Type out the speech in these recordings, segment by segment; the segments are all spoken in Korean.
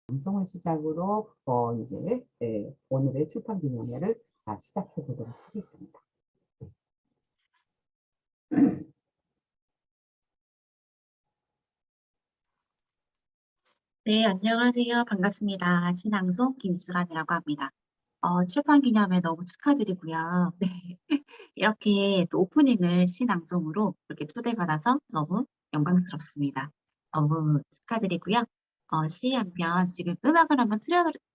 방송을 시작으로 이제 오늘의 출판 기념회를 시작해 보도록 하겠습니다. 네, 안녕하세요. 반갑습니다. 신앙송 김수란이라고 합니다. 출판 기념회 너무 축하드리고요. 네. 이렇게 또 오프닝을 신앙송으로 이렇게 초대받아서 너무 영광스럽습니다. 너무 축하드리고요. 시 한 편 지금 음악을 한번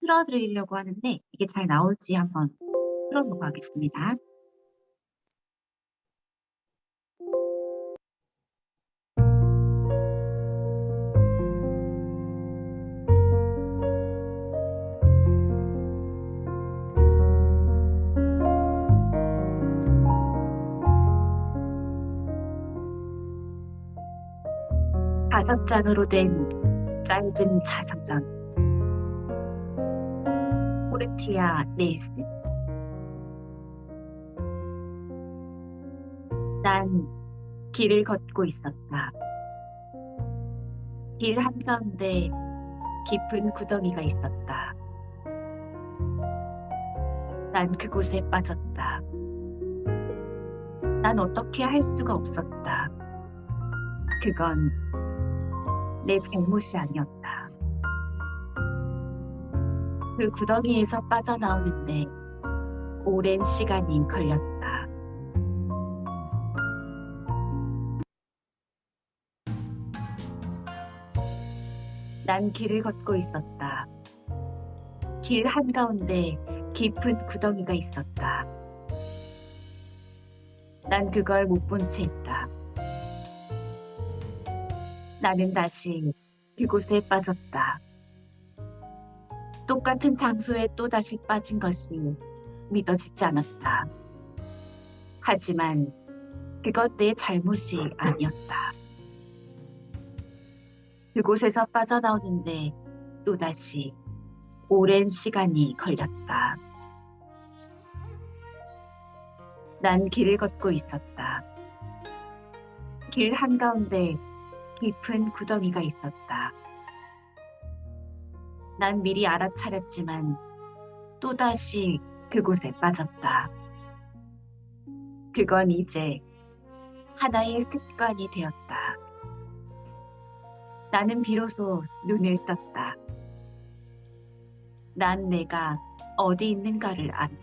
틀어드리려고 하는데 이게 잘 나올지 한번 틀어보고 하겠습니다. 다섯 장으로 된 짧은 자서전. 포르티아 네이스. 난 길을 걷고 있었다. 길 한가운데 깊은 구덩이가 있었다. 난 그곳에 빠졌다. 난 어떻게 할 수가 없었다. 그건 내 잘못이 아니었다. 그 구덩이에서 빠져나오는데 오랜 시간이 걸렸다. 난 길을 걷고 있었다. 길 한가운데 깊은 구덩이가 있었다. 난 그걸 못 본 채 있다. 나는 다시 그곳에 빠졌다. 똑같은 장소에 또다시 빠진 것이 믿어지지 않았다. 하지만 그것 내 잘못이 아니었다. 그곳에서 빠져나오는데 또다시 오랜 시간이 걸렸다. 난 길을 걷고 있었다. 길 한가운데 깊은 구덩이가 있었다. 난 미리 알아차렸지만 또다시 그곳에 빠졌다. 그건 이제 하나의 습관이 되었다. 나는 비로소 눈을 떴다. 난 내가 어디 있는가를 안다.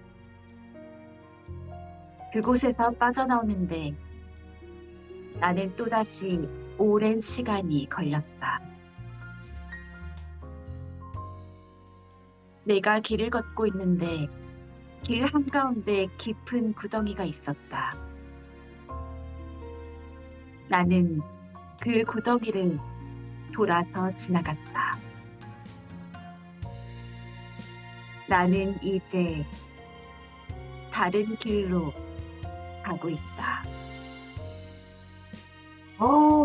그곳에서 빠져나오는데 나는 또다시 오랜 시간이 걸렸다. 내가 길을 걷고 있는데 길 한가운데 깊은 구덩이가 있었다. 나는 그 구덩이를 돌아서 지나갔다. 나는 이제 다른 길로 가고 있다.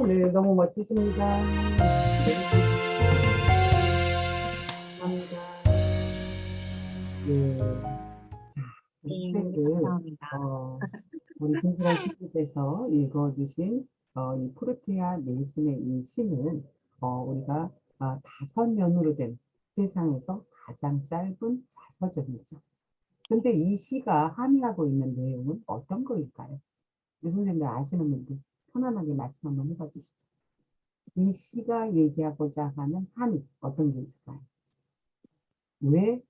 네, 너무 멋지십니다. 네, 감사합니다. 네, 자, 우리 네, 책을 감사합니다. 우리 김수란 씨께서 읽어주신 이 포르티아 네이슨의 이 시는 우리가 5면으로 된 세상에서 가장 짧은 자서전이죠. 근데 이 시가 함의하고 있는 내용은 어떤 거일까요? 선생님들 아시는 분들 편안하게 말씀 한번 해봐 주시죠. 이 시가 얘기하고자 하는 함의 어떤 게 있을까요? 왜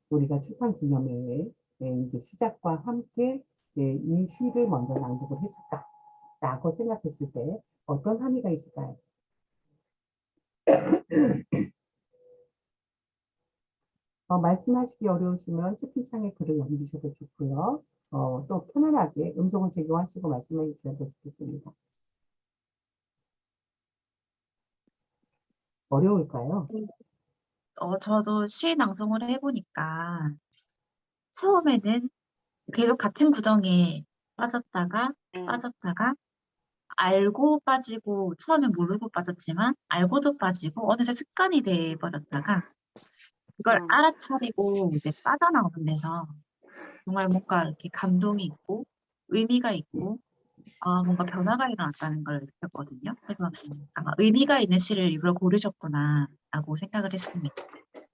우리가 출판 기념회에 이제 시작과 함께 이 시를 먼저 낭독을 했을까라고 생각했을 때 어떤 함의가 있을까요? 말씀하시기 어려우시면 채팅창에 글을 남기셔도 좋고요. 또 편안하게 음성을 제공하시고 말씀해 주셔도 좋겠습니다. 어려울까요? 저도 시 낭송을 해보니까 처음에는 계속 같은 구덩이에 빠졌다가 알고 빠지고 처음엔 모르고 빠졌지만 알고도 빠지고 어느새 습관이 돼버렸다가 그걸 알아차리고 이제 빠져나오는 데서 정말 뭔가 이렇게 감동이 있고 의미가 있고 뭔가 변화가 일어났다는 걸 느꼈거든요. 그래서 아마 의미가 있는 시를 일부러 고르셨구나라고 생각을 했습니다.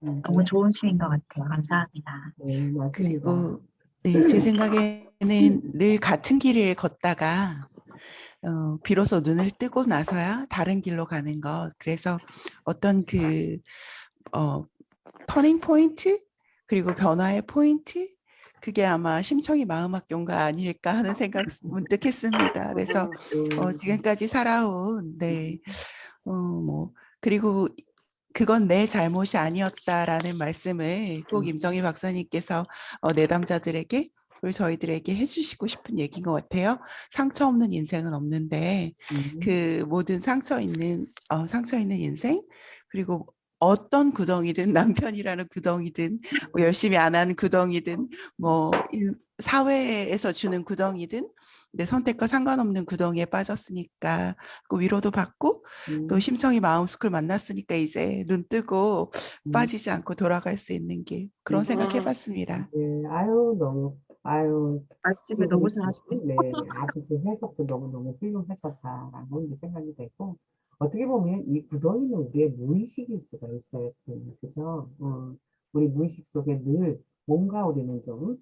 너무 네, 좋은 시인 것 같아요. 감사합니다. 네, 맞습니다. 그리고 네, 제 생각에는 늘 같은 길을 걷다가 비로소 눈을 뜨고 나서야 다른 길로 가는 것. 그래서 어떤 터닝 포인트 그리고 변화의 포인트 그게 아마 심청이 마음학교인가 아닐까 하는 생각 문득 했습니다. 그래서 지금까지 살아온 뭐 그리고 그건 내 잘못이 아니었다라는 말씀을 꼭 임정희 박사님께서 내담자들에게 그리고 저희들에게 해주시고 싶은 얘기인 것 같아요. 상처 없는 인생은 없는데 그 모든 상처 있는 인생 그리고 어떤 구덩이든 남편이라는 구덩이든 뭐 열심히 안 한 구덩이든 뭐 사회에서 주는 구덩이든 내 선택과 상관없는 구덩이에 빠졌으니까 그 위로도 받고 또 심청이 마음스쿨 만났으니까 이제 눈 뜨고 빠지지 않고 돌아갈 수 있는 길 그런 생각해봤습니다. 네, 아유, 너무, 아유, 말씀을 너무 그리고 잘하시네. 네, 아주 그 해석도 너무너무 훌륭하셨다라고 이제 생각이 되고, 어떻게 보면 이 구덩이는 우리의 무의식일 수가 있어요, 선생님. 그죠? 우리 무의식 속에 늘 뭔가 우리는 좀,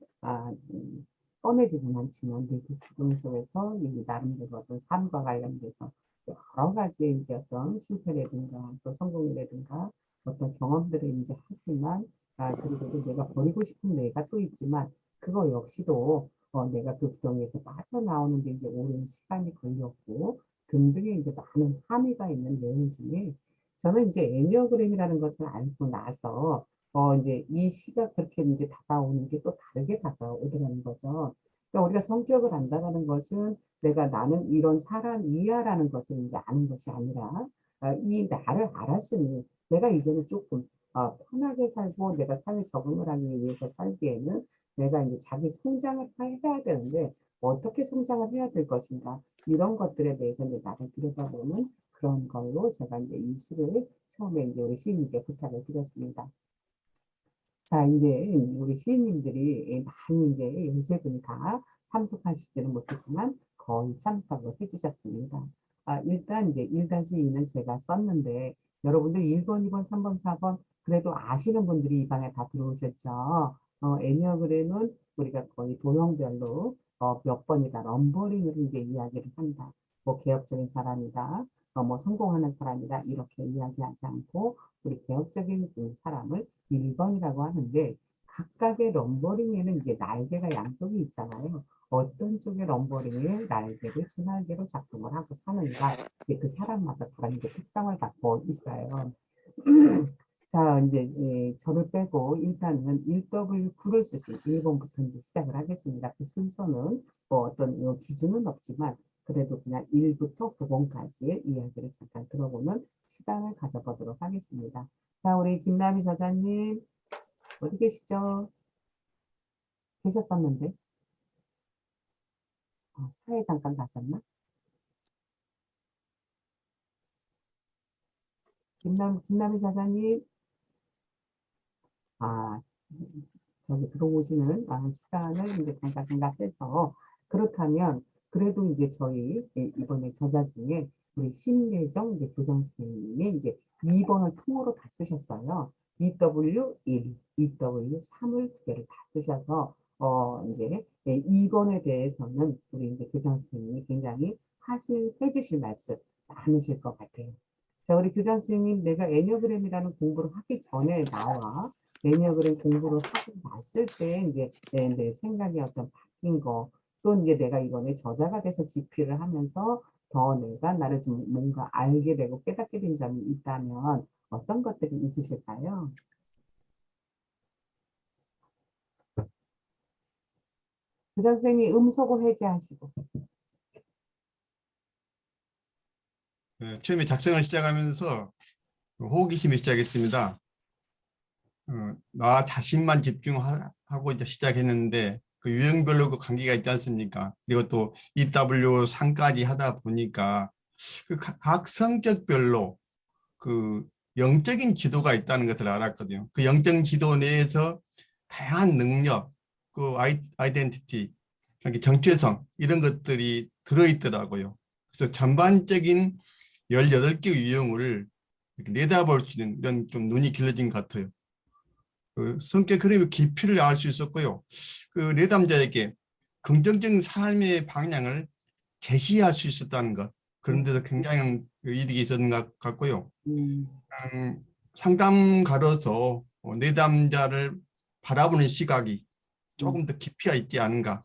꺼내지는 않지만, 늘그 구덩이 속에서 이 나름대로 어떤 삶과 관련돼서 여러 가지 이제 어떤 실패라든가 또 성공이라든가 어떤 경험들을 이제 하지만, 그리고 또 내가 버리고 싶은 내가 또 있지만, 그거 역시도 내가 그 구덩이에서 빠져나오는데 이제 오랜 시간이 걸렸고 등등의 이제 많은 함의가 있는 내용 중에 저는 이제 애니어그램이라는 것을 알고 나서 이제 이 시가 그렇게 이제 다가오는 게 또 다르게 다가오더라는 거죠. 그러니까 우리가 성격을 안다는 것은 내가 나는 이런 사람이야라는 것을 이제 아는 것이 아니라 이 나를 알았으니 내가 이제는 조금 편하게 살고 내가 사회 적응을 하기 위해서 살기에는 내가 이제 자기 성장을 해야 되는데 어떻게 성장을 해야 될 것인가 이런 것들에 대해서 이제 나를 들여다보는 그런 걸로 제가 이제 이 시를 처음에 이제 우리 시인님께 부탁을 드렸습니다. 자, 이제 우리 시인님들이 많이 이제 연세 분이 다 참석하시지는 못했지만 거의 참석을 해주셨습니다. 일단 이제 1-2는 제가 썼는데 여러분들 1번, 2번, 3번, 4번 그래도 아시는 분들이 이 방에 다 들어오셨죠. 애니어그램은 우리가 거의 도형별로 몇 번이다 럼버링으로 이제 이야기를 한다. 뭐 개혁적인 사람이다. 뭐 성공하는 사람이다. 이렇게 이야기하지 않고 우리 개혁적인 그 사람을 1번이라고 하는데 각각의 럼버링에는 이제 날개가 양쪽이 있잖아요. 어떤 쪽의 럼버링에 날개를 지날개로 작동을 하고 사는가 이제 그 사람마다 다른 이제 특성을 갖고 있어요. 자, 이제 저를 빼고 일단은 1W9를 쓰신 1번부터 이제 시작을 하겠습니다. 그 순서는 뭐 어떤 기준은 없지만 그래도 그냥 1부터 9번까지의 이야기를 잠깐 들어보는 시간을 가져보도록 하겠습니다. 자, 우리 김남희 저자님 어디 계시죠? 계셨었는데 차에 잠깐 가셨나? 김남희 저자님 아, 저기 들어오시는 시간을 이제 잠깐 생각해서 그렇다면 그래도 이제 저희 이번에 저자 중에 우리 신예정 이제 교장 선생님이 이제 2번을 통으로 다 쓰셨어요. EW1, EW3을 두 개를 다 쓰셔서 이제 2번에 대해서는 우리 이제 교장 선생님이 굉장히 해주실 말씀 많으실 것 같아요. 자, 우리 교장 선생님, 내가 애니어그램이라는 공부를 하기 전에 나와 애니어그램 공부를 하고 났을 때 이제 내 생각이 어떤 바뀐 거, 또 이제 내가 이번에 저자가 돼서 집필을 하면서 더 내가 나를 좀 뭔가 알게 되고 깨닫게 된 점이 있다면 어떤 것들이 있으실까요? 교장 선생님 음소거 해제하시고. 처음에 작성을 시작하면서 호기심이 시작했습니다. 나 자신만 집중하고 이제 시작했는데 그 유형별로 그 관계가 있지 않습니까? 그리고 또 EW3까지 하다 보니까 그 각 성격별로 그 영적인 지도가 있다는 것을 알았거든요. 그 영적 지도 내에서 다양한 능력, 그 아이덴티티, 정체성 이런 것들이 들어있더라고요. 그래서 전반적인 18개 유형을 내다볼 수 있는 이런 좀 눈이 길러진 것 같아요. 그 성격 흐름의 깊이를 알 수 있었고요. 그 내담자에게 긍정적인 삶의 방향을 제시할 수 있었다는 것, 그런 데도 굉장히 이득이 있었는 것 같고요. 상담가로서 내담자를 바라보는 시각이 조금 더 깊이가 있지 않은가.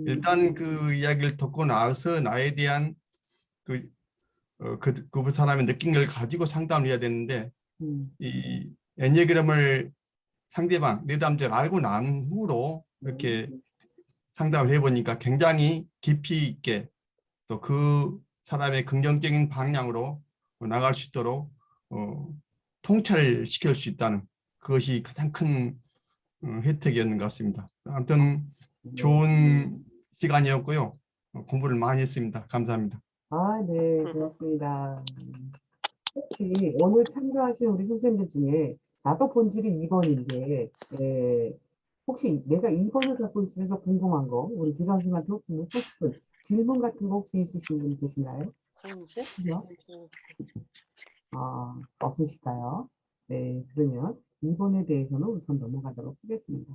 일단 그 이야기를 듣고 나서 나에 대한 그 사람의 느낀 걸 가지고 상담을 해야 되는데, 이 애니어그램을 상대방, 내담자가 알고 난 후로 이렇게 상담을 해보니까 굉장히 깊이 있게 또 그 사람의 긍정적인 방향으로 나갈 수 있도록 통찰을 시킬 수 있다는 그것이 가장 큰 혜택이었는 것 같습니다. 아무튼 좋은 시간이었고요. 공부를 많이 했습니다. 감사합니다. 아, 네, 고맙습니다. 혹시 오늘 참가하신 우리 선생님들 중에 나도 본질이 2번인데, 혹시 내가 2번을 갖고 있으면서 궁금한 거, 우리 기관님한테 혹시 묻고 싶은 질문 같은 거 혹시 있으신 분 계신가요? 그죠? 없으실까요? 네, 그러면 2번에 대해서는 우선 넘어가도록 하겠습니다.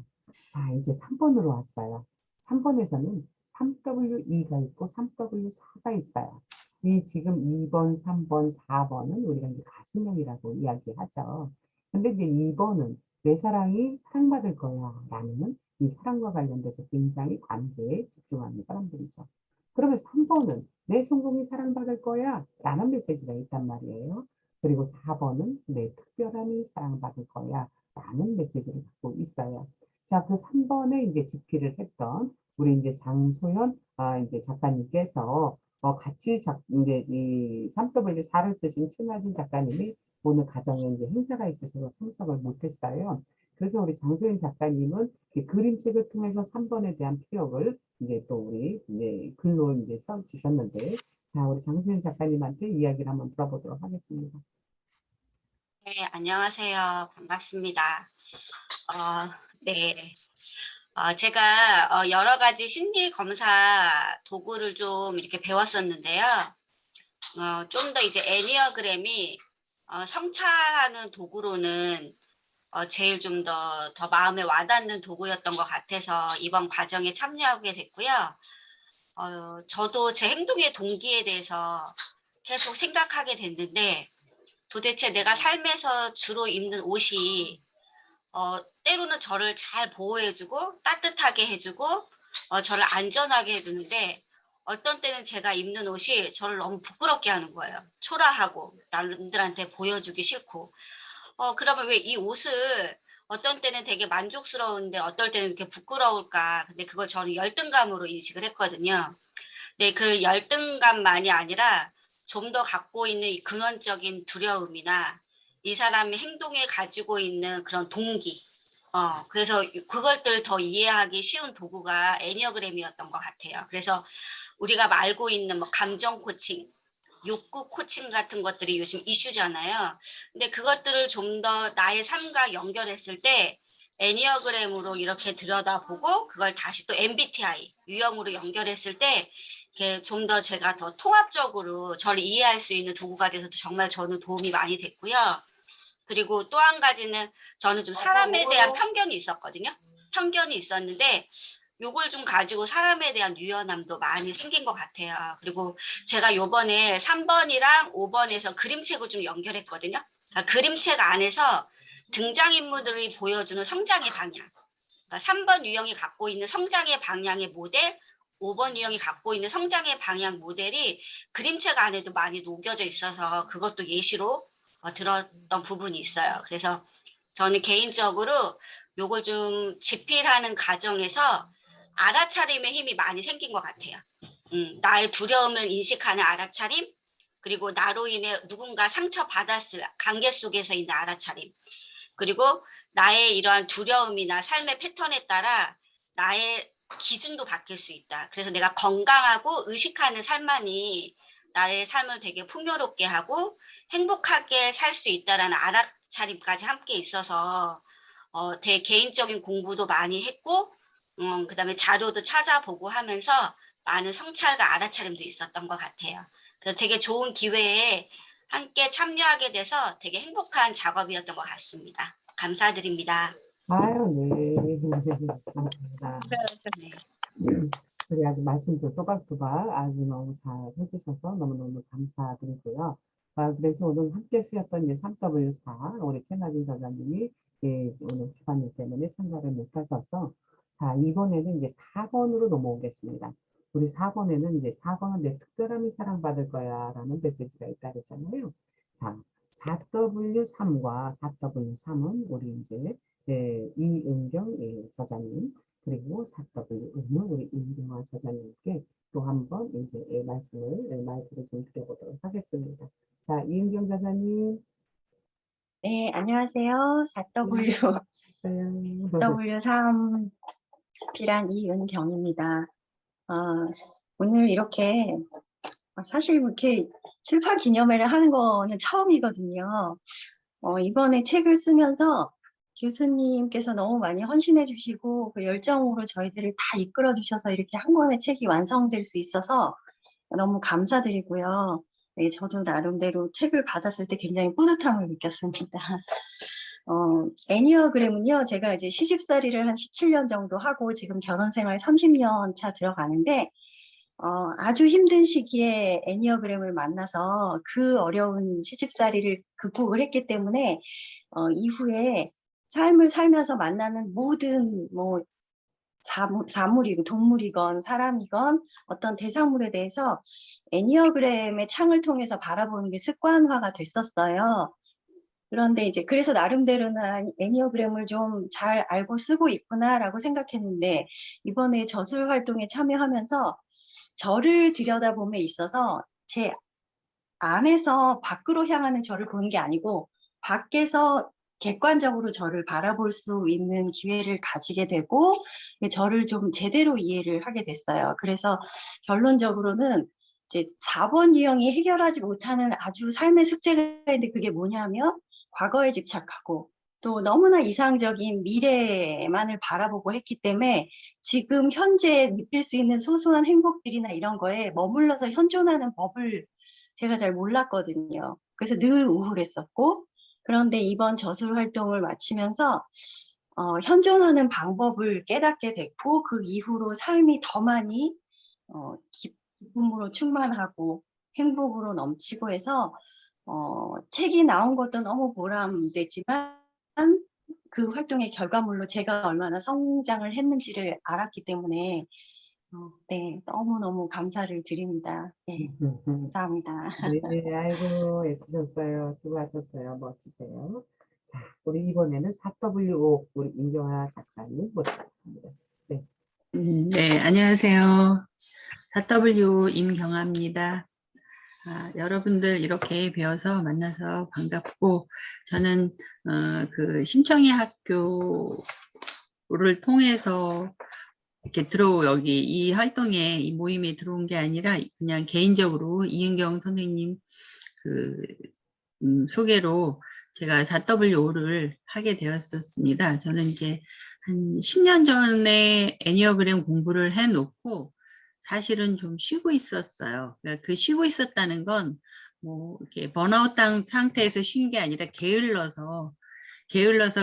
자, 이제 3번으로 왔어요. 3번에서는 3W2가 있고 3W4가 있어요. 이 지금 2번, 3번, 4번은 우리가 이제 가슴형이라고 이야기하죠. 근데 이제 2번은 내 사랑이 사랑받을 거야 라는 이 사랑과 관련돼서 굉장히 관계에 집중하는 사람들이죠. 그러면 3번은 내 성공이 사랑받을 거야 라는 메시지가 있단 말이에요. 그리고 4번은 내 특별함이 사랑받을 거야 라는 메시지를 갖고 있어요. 자, 그 3번에 이제 집필을 했던 우리 이제 장소연 이제 작가님께서 같이 이제 이 3W4를 쓰신 최나진 작가님이 오늘 가정에 이제 행사가 있으셔서 참석을 못했어요. 그래서 우리 장소연 작가님은 이 그림책을 통해서 3번에 대한 피력을 이제 또 우리 이제 글로 이제 써주셨는데, 자, 우리 장소연 작가님한테 이야기를 한번 들어보도록 하겠습니다. 네, 안녕하세요. 반갑습니다. 네. 제가 여러 가지 심리 검사 도구를 좀 이렇게 배웠었는데요. 좀 더 이제 애니어그램이 성찰하는 도구로는 제일 좀 더 마음에 와닿는 도구였던 것 같아서 이번 과정에 참여하게 됐고요. 저도 제 행동의 동기에 대해서 계속 생각하게 됐는데, 도대체 내가 삶에서 주로 입는 옷이 때로는 저를 잘 보호해주고 따뜻하게 해주고 저를 안전하게 해주는데, 어떤 때는 제가 입는 옷이 저를 너무 부끄럽게 하는 거예요. 초라하고 남들한테 보여주기 싫고. 그러면 왜 이 옷을 어떤 때는 되게 만족스러운데 어떨 때는 이렇게 부끄러울까. 근데 그걸 저는 열등감으로 인식을 했거든요. 네, 그 열등감만이 아니라 좀 더 갖고 있는 이 근원적인 두려움이나 이 사람의 행동에 가지고 있는 그런 동기. 그래서 그것들 더 이해하기 쉬운 도구가 애니어그램이었던 것 같아요. 그래서 우리가 알고 있는 뭐 감정 코칭, 욕구 코칭 같은 것들이 요즘 이슈잖아요. 근데 그것들을 좀 더 나의 삶과 연결했을 때 애니어그램으로 이렇게 들여다보고 그걸 다시 또 MBTI 유형으로 연결했을 때 좀 더 제가 더 통합적으로 저를 이해할 수 있는 도구가 돼서 정말 저는 도움이 많이 됐고요. 그리고 또 한 가지는 저는 좀 사람에 대한 편견이 있었거든요. 편견이 있었는데 요걸 좀 가지고 사람에 대한 유연함도 많이 생긴 것 같아요. 그리고 제가 요번에 3번이랑 5번에서 그림책을 좀 연결했거든요. 그림책 안에서 등장인물들이 보여주는 성장의 방향. 3번 유형이 갖고 있는 성장의 방향의 모델, 5번 유형이 갖고 있는 성장의 방향 모델이 그림책 안에도 많이 녹여져 있어서 그것도 예시로 들었던 부분이 있어요. 그래서 저는 개인적으로 요걸 좀 집필하는 과정에서 알아차림의 힘이 많이 생긴 것 같아요. 나의 두려움을 인식하는 알아차림, 그리고 나로 인해 누군가 상처받았을 관계 속에서 있는 알아차림, 그리고 나의 이러한 두려움이나 삶의 패턴에 따라 나의 기준도 바뀔 수 있다. 그래서 내가 건강하고 의식하는 삶만이 나의 삶을 되게 풍요롭게 하고 행복하게 살 수 있다라는 알아차림까지 함께 있어서 되게 개인적인 공부도 많이 했고, 그다음에 자료도 찾아보고 하면서 많은 성찰과 알아차림도 있었던 것 같아요. 그래서 되게 좋은 기회에 함께 참여하게 돼서 되게 행복한 작업이었던 것 같습니다. 감사드립니다. 아유, 네. 감사합니다. 네. 우리 아주 말씀도 또박또박 아주 너무 잘 해주셔서 너무너무 감사드리고요. 그래서 오늘 함께 쓰였던 이제 3W4 우리 최나진 저자님이 오늘 주관일 때문에 참가를 못하셔서 자, 이번에는 이제 4번으로 넘어오겠습니다. 우리 4번에는 이제 4번은 내 특별함이 사랑받을 거야 라는 메시지가 있다 그랬잖아요. 자, 4W3과 4W3은 우리 이제 이은경 저자님 그리고 4W는 우리 임경화 저자님께 또 한 번 이제 마이크를 좀 드려보도록 하겠습니다. 자, 이은경 저자님. 네, 안녕하세요. 4W, 네. W3 비란 이은경입니다. 오늘 이렇게 사실 이렇게 출판 기념회를 하는 거는 처음이거든요. 이번에 책을 쓰면서 교수님께서 너무 많이 헌신해 주시고 그 열정으로 저희들을 다 이끌어 주셔서 이렇게 한 권의 책이 완성될 수 있어서 너무 감사드리고요. 네, 저도 나름대로 책을 받았을 때 굉장히 뿌듯함을 느꼈습니다. 애니어그램은요, 제가 이제 시집살이를 한 17년 정도 하고 지금 결혼 생활 30년 차 들어가는데, 아주 힘든 시기에 애니어그램을 만나서 그 어려운 시집살이를 극복을 했기 때문에, 이후에 삶을 살면서 만나는 모든 사물이고 동물이건 사람이건 어떤 대상물에 대해서 애니어그램의 창을 통해서 바라보는 게 습관화가 됐었어요. 그런데 이제 그래서 나름대로는 애니어그램을 좀 잘 알고 쓰고 있구나라고 생각했는데 이번에 저술 활동에 참여하면서 저를 들여다봄에 있어서 제 안에서 밖으로 향하는 저를 보는 게 아니고 밖에서 객관적으로 저를 바라볼 수 있는 기회를 가지게 되고 저를 좀 제대로 이해를 하게 됐어요. 그래서 결론적으로는 이제 4번 유형이 해결하지 못하는 아주 삶의 숙제가 있는데 그게 뭐냐면 과거에 집착하고 또 너무나 이상적인 미래만을 바라보고 했기 때문에 지금 현재 느낄 수 있는 소소한 행복들이나 이런 거에 머물러서 현존하는 법을 제가 잘 몰랐거든요. 그래서 늘 우울했었고 그런데 이번 저술 활동을 마치면서 현존하는 방법을 깨닫게 됐고 그 이후로 삶이 더 많이 기쁨으로 충만하고 행복으로 넘치고 해서 책이 나온 것도 너무 보람되지만 그 활동의 결과물로 제가 얼마나 성장을 했는지를 알았기 때문에 네, 너무너무 감사를 드립니다. 네, 감사합니다. 네, 아이고, 애쓰셨어요. 수고하셨어요. 멋지세요. 자, 우리 이번에는 4W5 우리 임경화 작가님 모시겠습니다. 네. 네, 안녕하세요. 4W 임경아입니다. 여러분들 이렇게 배워서 만나서 반갑고, 저는 그 심청이 학교를 통해서 이렇게 여기 이 활동에 이 모임에 들어온 게 아니라 그냥 개인적으로 이은경 선생님 소개로 제가 4W5를 하게 되었었습니다. 저는 이제 한 10년 전에 애니어그램 공부를 해놓고 사실은 좀 쉬고 있었어요. 그러니까 그 쉬고 있었다는 건 뭐 이렇게 번아웃 상태에서 쉰 게 아니라 게을러서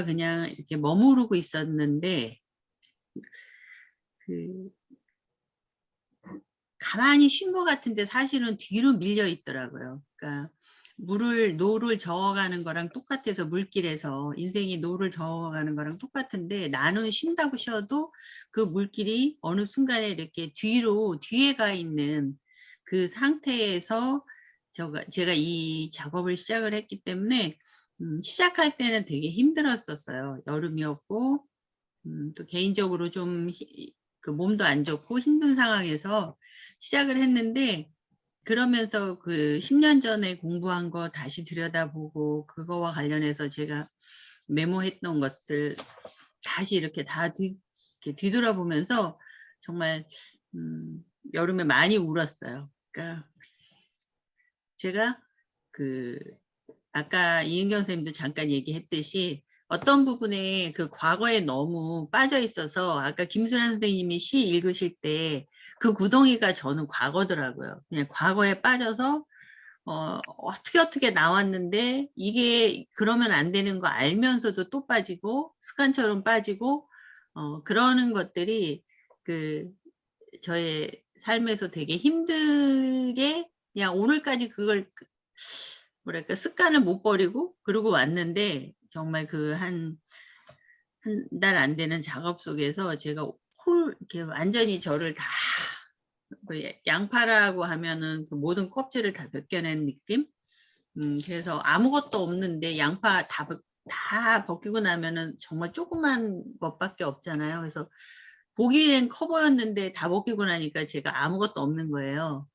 그냥 이렇게 머무르고 있었는데 가만히 쉰 것 같은데 사실은 뒤로 밀려 있더라고요. 그러니까 노를 저어가는 거랑 똑같아서 물길에서 인생이 노를 저어가는 거랑 똑같은데 나는 쉰다고 쉬어도 그 물길이 어느 순간에 이렇게 뒤에 가 있는 그 상태에서 제가 이 작업을 시작을 했기 때문에 시작할 때는 되게 힘들었었어요. 여름이었고 또 개인적으로 좀 그 몸도 안 좋고 힘든 상황에서 시작을 했는데 그러면서 그 10년 전에 공부한 거 다시 들여다보고 그거와 관련해서 제가 메모했던 것들 다시 이렇게 다 뒤돌아보면서 정말 여름에 많이 울었어요. 그러니까 제가 아까 이은경 선생님도 잠깐 얘기했듯이 어떤 부분에 그 과거에 너무 빠져 있어서 아까 김수란 선생님이 시 읽으실 때 그 구덩이가 저는 과거더라고요. 그냥 과거에 빠져서 어떻게 나왔는데 이게 그러면 안 되는 거 알면서도 또 빠지고 습관처럼 빠지고 그러는 것들이 저의 삶에서 되게 힘들게 그냥 오늘까지 그걸 뭐랄까 습관을 못 버리고 그러고 왔는데 정말 한 달 안 되는 작업 속에서 제가 이렇게 완전히 저를 다 양파라고 하면은 그 모든 껍질을 다 벗겨낸 느낌? 그래서 아무것도 없는데 양파 다 벗기고 나면은 정말 조그만 것밖에 없잖아요. 그래서 보기엔 커 보였는데 다 벗기고 나니까 제가 아무것도 없는 거예요.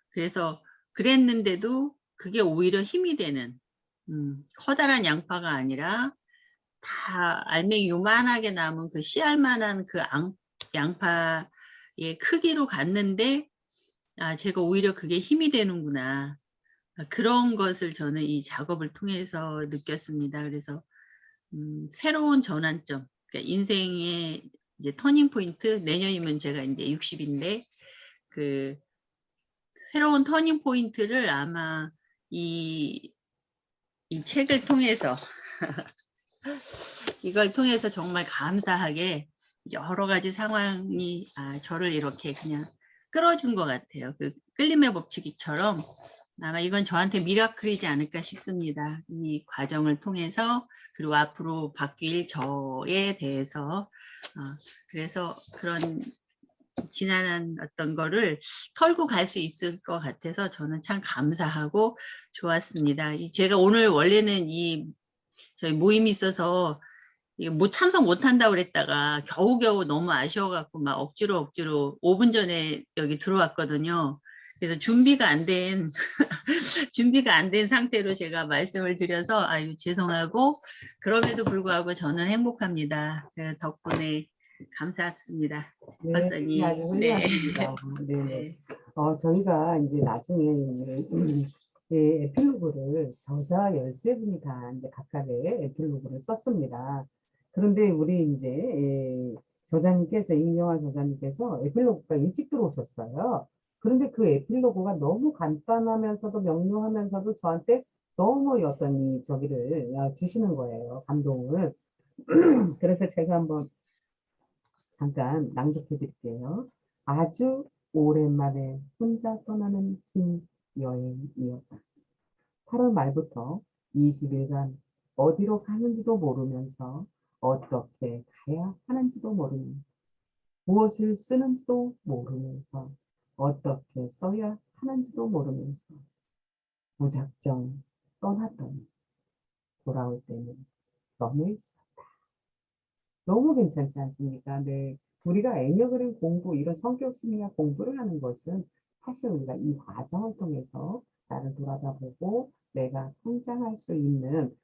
그래서 그랬는데도 그게 오히려 힘이 되는 커다란 양파가 아니라 다 알맹이 요만하게 남은 그 씨알만한 그 양파의 크기로 갔는데 제가 오히려 그게 힘이 되는구나. 그런 것을 저는 이 작업을 통해서 느꼈습니다. 그래서 새로운 전환점, 그러니까 인생의 이제 터닝 포인트, 내년이면 제가 이제 60인데 그 새로운 터닝 포인트를 아마 이 책을 통해서 이걸 통해서 정말 감사하게 여러 가지 상황이 저를 이렇게 그냥 끌어준 것 같아요. 그 끌림의 법칙이처럼 아마 이건 저한테 미라클이지 않을까 싶습니다. 이 과정을 통해서 그리고 앞으로 바뀔 저에 대해서 그래서 그런 지난한 어떤 거를 털고 갈 수 있을 것 같아서 저는 참 감사하고 좋았습니다. 제가 오늘 원래는 저희 모임이 있어서 뭐 참석 못한다고 그랬다가 겨우겨우 너무 아쉬워갖고 막 억지로 5분 전에 여기 들어왔거든요. 그래서 준비가 안 된 상태로 제가 말씀을 드려서 아유 죄송하고 그럼에도 불구하고 저는 행복합니다. 덕분에 감사했습니다. 네, 박사님. 아주 훌륭하십니다. 네. 네. 저희가 이제 나중에 에필로그를 저자 13분이 다 이제 각각의 에필로그를 썼습니다. 그런데 우리 이제 저자님께서, 임영화 저자님께서 에필로그가 일찍 들어오셨어요. 그런데 그 에필로그가 너무 간단하면서도 명료하면서도 저한테 너무 어떤 저기를 주시는 거예요. 감동을. 그래서 제가 한번 잠깐 낭독해 드릴게요. 아주 오랜만에 혼자 떠나는 긴 여행이었다. 8월 말부터 20일간 어디로 가는지도 모르면서 어떻게 가야 하는지도 모르면서 무엇을 쓰는지도 모르면서 어떻게 써야 하는지도 모르면서 무작정 떠났더니 돌아올 때는 너무 있었다. 너무 괜찮지 않습니까? 네. 우리가 애니어그램 공부, 이런 성격 심리학 공부를 하는 것은 사실 우리가 이 과정을 통해서 나를 돌아다보고 내가 성장할 수 있는,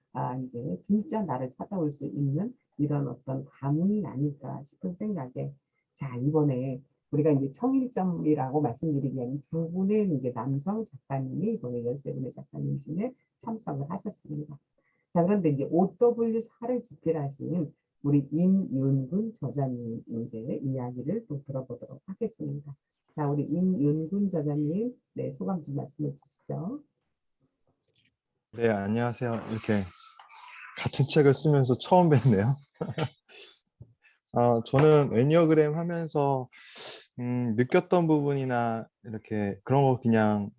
이제 진짜 나를 찾아올 수 있는 이런 어떤 가문이 아닐까 싶은 생각에, 자, 이번에 우리가 이제 청일점이라고 말씀드리기에는 두 분의 이제 남성 작가님이 이번에 13분의 작가님 중에 참석을 하셨습니다. 자, 그런데 이제 OW4를 집필하신 우리 임윤근 저자님 이제 이야기를 또 들어보도록 하겠습니다. 자, 우리 임윤근 저자님, 네, 소감 좀 말씀해 주시죠. 네, 안녕하세요. 이렇게 같은 책을 쓰면서 처음 뵙네요. 저는 애니어그램 하면서 느꼈던 부분이나 이렇게 그런 거 그냥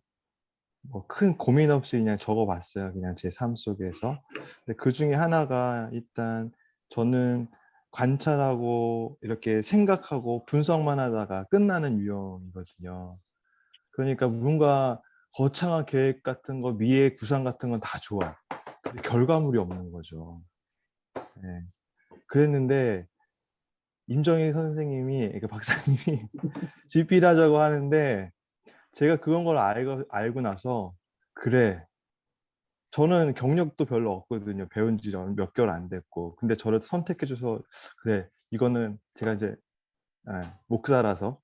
뭐 큰 고민 없이 그냥 적어봤어요. 그냥 제 삶 속에서. 근데 그 중에 하나가 일단 저는 관찰하고 이렇게 생각하고 분석만 하다가 끝나는 유형이거든요. 그러니까 뭔가 거창한 계획 같은 거, 미래 구상 같은 건 다 좋아. 근데 결과물이 없는 거죠. 네. 그랬는데 임정희 선생님이, 그러니까 박사님이 집필하자고 하는데 제가 그런 걸 알고 나서 그래. 저는 경력도 별로 없거든요. 배운 지 몇 개월 안 됐고. 근데 저를 선택해줘서 그래. 이거는 제가 이제 목사라서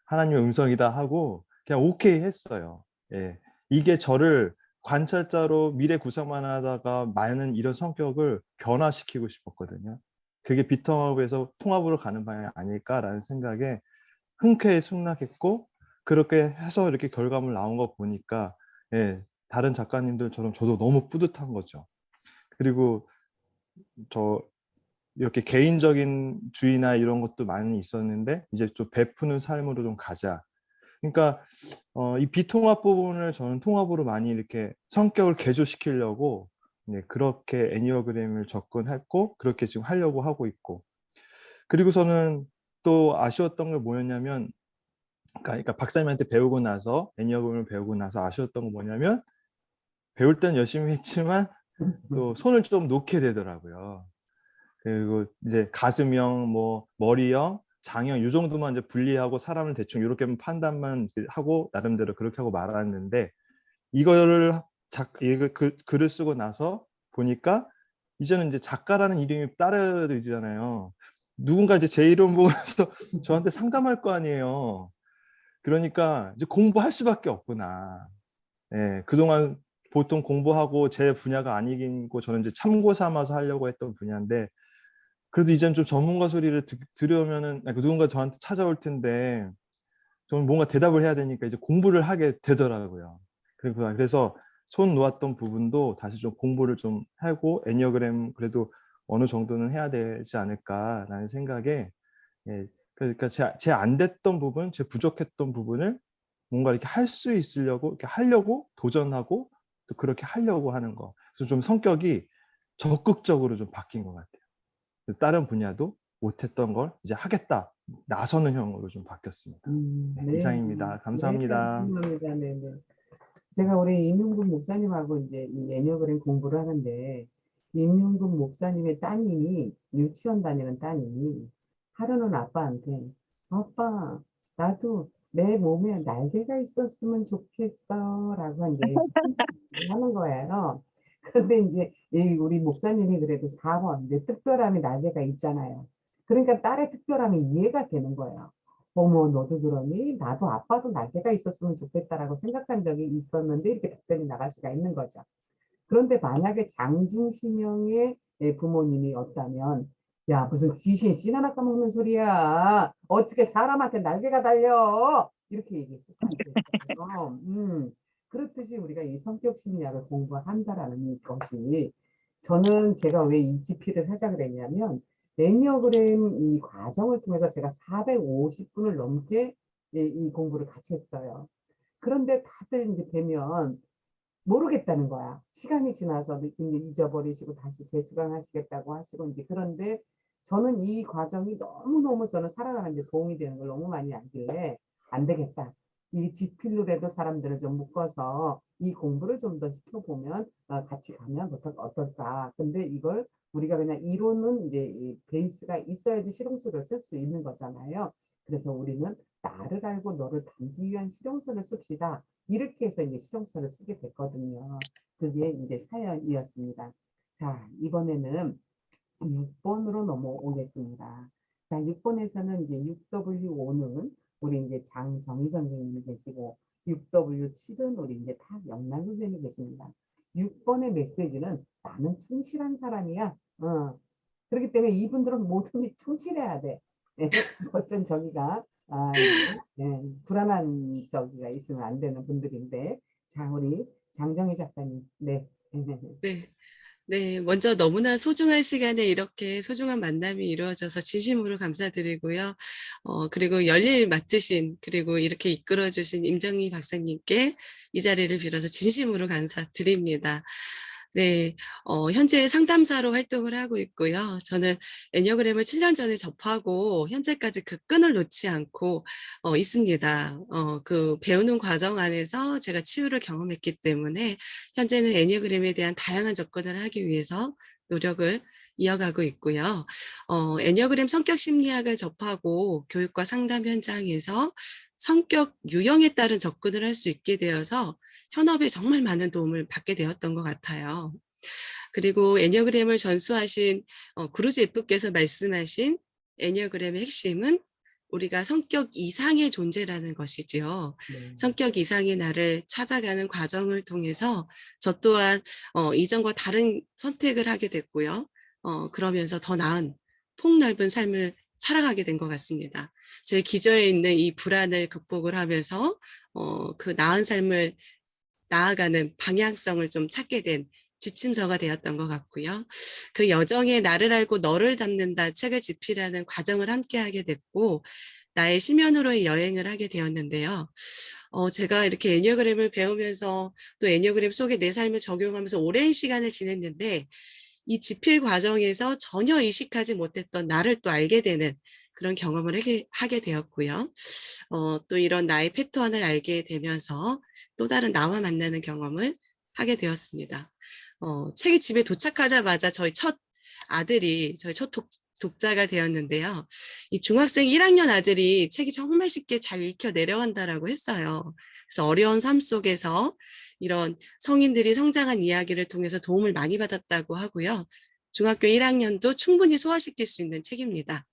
하나님의 음성이다 하고 그냥 오케이 했어요. 예. 이게 저를 관찰자로 미래 구상만 하다가 많은 이런 성격을 변화시키고 싶었거든요. 그게 비통합에서 통합으로 가는 방향이 아닐까라는 생각에 흔쾌히 승낙했고 그렇게 해서 이렇게 결과물 나온 거 보니까 예, 다른 작가님들처럼 저도 너무 뿌듯한 거죠. 그리고 저 이렇게 개인적인 주의나 이런 것도 많이 있었는데 이제 좀 베푸는 삶으로 좀 가자. 그러니까 이 비통합 부분을 저는 통합으로 많이 이렇게 성격을 개조시키려고 네, 그렇게 애니어그램을 접근했고 그렇게 지금 하려고 하고 있고, 그리고서는 또 아쉬웠던 게 뭐였냐면, 그러니까 박사님한테 배우고 나서 애니어그램을 배우고 나서 아쉬웠던 건 뭐냐면, 배울 땐 열심히 했지만 또 손을 좀 놓게 되더라고요. 그리고 이제 가슴형, 뭐 머리형, 장형 이 정도만 이제 분리하고 사람을 대충 이렇게 판단만 이제 하고 나름대로 그렇게 하고 말았는데, 이거를 글을 쓰고 나서 보니까 이제는 이제 작가라는 이름이 따르잖아요. 누군가 이제 제 이름 보면서 저한테 상담할 거 아니에요. 그러니까 이제 공부할 수밖에 없구나. 예, 그동안 보통 공부하고 제 분야가 아니고 저는 이제 참고 삼아서 하려고 했던 분야인데, 그래도 이제는 좀 전문가 소리를 들으면은 누군가 저한테 찾아올 텐데 저는 뭔가 대답을 해야 되니까 이제 공부를 하게 되더라고요. 그래서 손 놓았던 부분도 다시 좀 공부를 좀 하고 애니어그램 그래도 어느 정도는 해야 되지 않을까라는 생각에, 예, 그러니까 제 안 됐던 부분, 제 부족했던 부분을 뭔가 이렇게 할 수 있으려고 이렇게 하려고 도전하고 또 그렇게 하려고 하는 거. 그래서 좀 성격이 적극적으로 좀 바뀐 것 같아요. 다른 분야도 못했던 걸 이제 하겠다, 나서는 형으로 좀 바뀌었습니다. 네, 네. 이상입니다. 네, 감사합니다. 감사합니다. 네, 네. 제가 우리 임용근 목사님하고 이제 이 애니어그램 공부를 하는데, 임용근 목사님의 따님이 유치원 다니는 따님이 하루는 아빠한테, 아빠, 나도 내 몸에 날개가 있었으면 좋겠어 라고 하는 거예요. 근데 이제 우리 목사님이 그래도 4번 내 특별함이 날개가 있잖아요. 그러니까 딸의 특별함이 이해가 되는 거예요. 어머, 너도 그러니? 나도 아빠도 날개가 있었으면 좋겠다라고 생각한 적이 있었는데, 이렇게 답변이 나갈 수가 있는 거죠. 그런데 만약에 장중신형의 부모님이 없다면, 야, 무슨 귀신 씨 하나 까먹는 소리야. 어떻게 사람한테 날개가 달려? 이렇게 얘기했을 거 아니겠어요. 그렇듯이 우리가 이 성격 심리학을 공부한다라는 것이, 저는 제가 왜 이 GP를 하자 그랬냐면, 애니어그램 이 과정을 통해서 제가 450분을 넘게 이 공부를 같이 했어요. 그런데 다들 이제 뵈면 모르겠다는 거야. 시간이 지나서 이제 잊어버리시고 다시 재수강하시겠다고 하시고 이제. 그런데 저는 이 과정이 너무너무 저는 살아가는 데 도움이 되는 걸 너무 많이 알길래 안 되겠다. 이 지필로라도 사람들을 좀 묶어서 이 공부를 좀 더 시켜보면 같이 가면 어떨까. 근데 이걸 우리가 그냥 이론은 이제 이 베이스가 있어야지 실용서를 쓸 수 있는 거잖아요. 그래서 우리는 나를 알고 너를 담기 위한 실용서를 씁시다. 이렇게 해서 이제 실용서를 쓰게 됐거든요. 그게 이제 사연이었습니다. 자, 이번에는 6번으로 넘어오겠습니다. 자, 6번에서는 이제 6W5는 우리 이제 장정희 선생님이 계시고, 6W7은 우리 이제 탁영란 선생님이 계십니다. 6번의 메시지는 나는 충실한 사람이야. 그렇기 때문에 이분들은 뭐든지 충실해야 돼. 어떤 저기가 불안한 저기가 있으면 안 되는 분들인데, 자, 우리 장정희 작가님, 네. 네. 네, 먼저 너무나 소중한 시간에 이렇게 소중한 만남이 이루어져서 진심으로 감사드리고요. 그리고 열일 맡으신, 그리고 이렇게 이끌어주신 임정희 박사님께 이 자리를 빌어서 진심으로 감사드립니다. 네, 현재 상담사로 활동을 하고 있고요. 저는 애니어그램을 7년 전에 접하고 현재까지 그 끈을 놓지 않고 있습니다. 그 배우는 과정 안에서 제가 치유를 경험했기 때문에 현재는 애니어그램에 대한 다양한 접근을 하기 위해서 노력을 이어가고 있고요. 애니어그램 성격 심리학을 접하고 교육과 상담 현장에서 성격 유형에 따른 접근을 할 수 있게 되어서 현업에 정말 많은 도움을 받게 되었던 것 같아요. 그리고 애니어그램을 전수하신 구루즈 F께서 말씀하신 애니어그램의 핵심은 우리가 성격 이상의 존재라는 것이지요. 네. 성격 이상의 나를 찾아가는 과정을 통해서 저 또한 이전과 다른 선택을 하게 됐고요. 그러면서 더 나은 폭넓은 삶을 살아가게 된 것 같습니다. 제 기저에 있는 이 불안을 극복을 하면서 그 나은 삶을 나아가는 방향성을 좀 찾게 된 지침서가 되었던 것 같고요. 그 여정에 나를 알고 너를 닮는다 책을 집필하는 과정을 함께 하게 됐고 나의 심연으로의 여행을 하게 되었는데요. 제가 이렇게 애니어그램을 배우면서 또 애니어그램 속에 내 삶을 적용하면서 오랜 시간을 지냈는데 이 집필 과정에서 전혀 의식하지 못했던 나를 또 알게 되는 그런 경험을 하게 되었고요. 또 이런 나의 패턴을 알게 되면서 또 다른 나와 만나는 경험을 하게 되었습니다. 책이 집에 도착하자마자 저희 첫 독자가 되었는데요. 이 중학생 1학년 아들이 책이 정말 쉽게 잘 읽혀 내려간다라고 했어요. 그래서 어려운 삶 속에서 이런 성인들이 성장한 이야기를 통해서 도움을 많이 받았다고 하고요. 중학교 1학년도 충분히 소화시킬 수 있는 책입니다.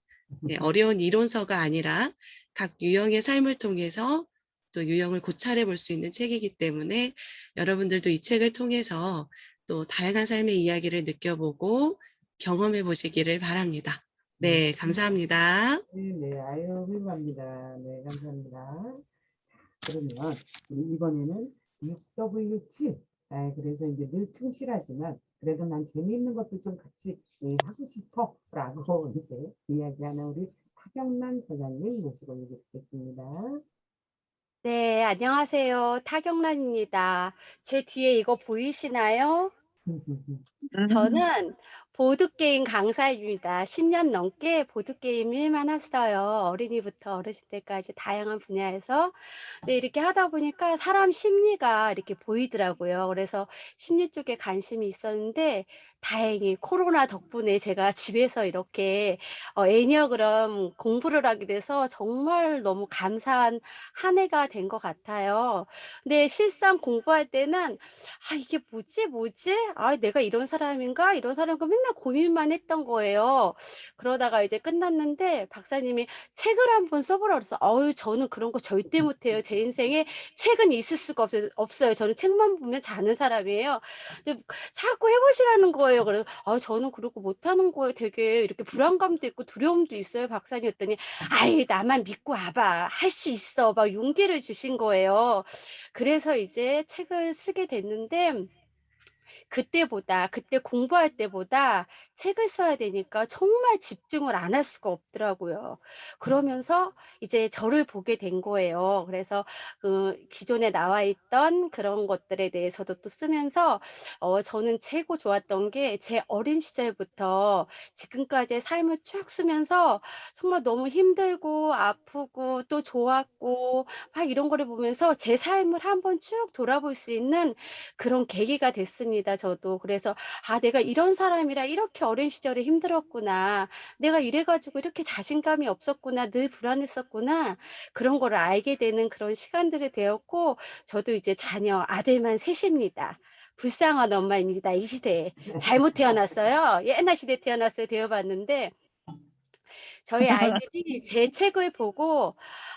네, 어려운 이론서가 아니라 각 유형의 삶을 통해서 또 유형을 고찰해 볼 수 있는 책이기 때문에 여러분들도 이 책을 통해서 또 다양한 삶의 이야기를 느껴보고 경험해 보시기를 바랍니다. 네, 감사합니다. 네, 아유, 훌륭합니다. 네, 감사합니다. 자, 그러면 우리 이번에는 6W7. 그래서 이제 늘 충실하지만 그래도 난 재미있는 것도 좀 같이 하고 싶어라고 이제 이야기하는 우리 타경란 저자님 모시고 얘기 듣겠습니다. 네, 안녕하세요. 타경란입니다. 제 뒤에 이거 보이시나요? 저는 보드게임 강사입니다. 10년 넘게 보드게임 일만 했어요. 어린이부터 어르신 때까지 다양한 분야에서. 근데 이렇게 하다 보니까 사람 심리가 이렇게 보이더라고요. 그래서 심리 쪽에 관심이 있었는데 다행히 코로나 덕분에 제가 집에서 이렇게 애니어그램 공부를 하게 돼서 정말 너무 감사한 한 해가 된 것 같아요. 근데 실상 공부할 때는 이게 뭐지? 내가 이런 사람인가? 이런 사람인가? 맨날 고민만 했던 거예요. 그러다가 이제 끝났는데 박사님이 책을 한번 써보라고 그래서 저는 그런 거 절대 못해요. 제 인생에 책은 있을 수가 없어요. 저는 책만 보면 자는 사람이에요. 근데 자꾸 해보시라는 거예요. 그래서 저는 그러고 못하는 거예요. 되게 이렇게 불안감도 있고 두려움도 있어요. 박사님 했더니 나만 믿고 와봐. 할 수 있어. 막 용기를 주신 거예요. 그래서 이제 책을 쓰게 됐는데 그때 공부할 때보다 책을 써야 되니까 정말 집중을 안 할 수가 없더라고요. 그러면서 이제 저를 보게 된 거예요. 그래서 기존에 나와 있던 그런 것들에 대해서도 또 쓰면서 저는 최고 좋았던 게 제 어린 시절부터 지금까지의 삶을 쭉 쓰면서 정말 너무 힘들고 아프고 또 좋았고 막 이런 거를 보면서 제 삶을 한번 쭉 돌아볼 수 있는 그런 계기가 됐습니다, 저도. 그래서 내가 이런 사람이라 이렇게 어린 시절에 힘들었구나. 내가 이래 가지고 이렇게 자신감이 없었구나. 늘 불안했었구나. 그런 거를 알게 되는 그런 시간들이 되었고 저도 이제 자녀 아들만 셋입니다. 불쌍한 엄마입니다, 이 시대에. 잘못 태어났어요. 옛날 시대에 태어났어요. 되어봤는데 저희 아이들이 제 책을 보고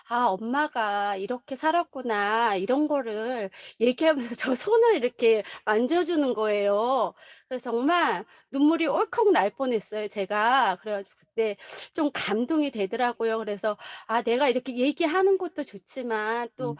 엄마가 이렇게 살았구나. 이런 거를 얘기하면서 저 손을 이렇게 만져주는 거예요. 그래서 정말 눈물이 울컥 날 뻔했어요, 제가. 그래가지고 그때 좀 감동이 되더라고요. 그래서 내가 이렇게 얘기하는 것도 좋지만 또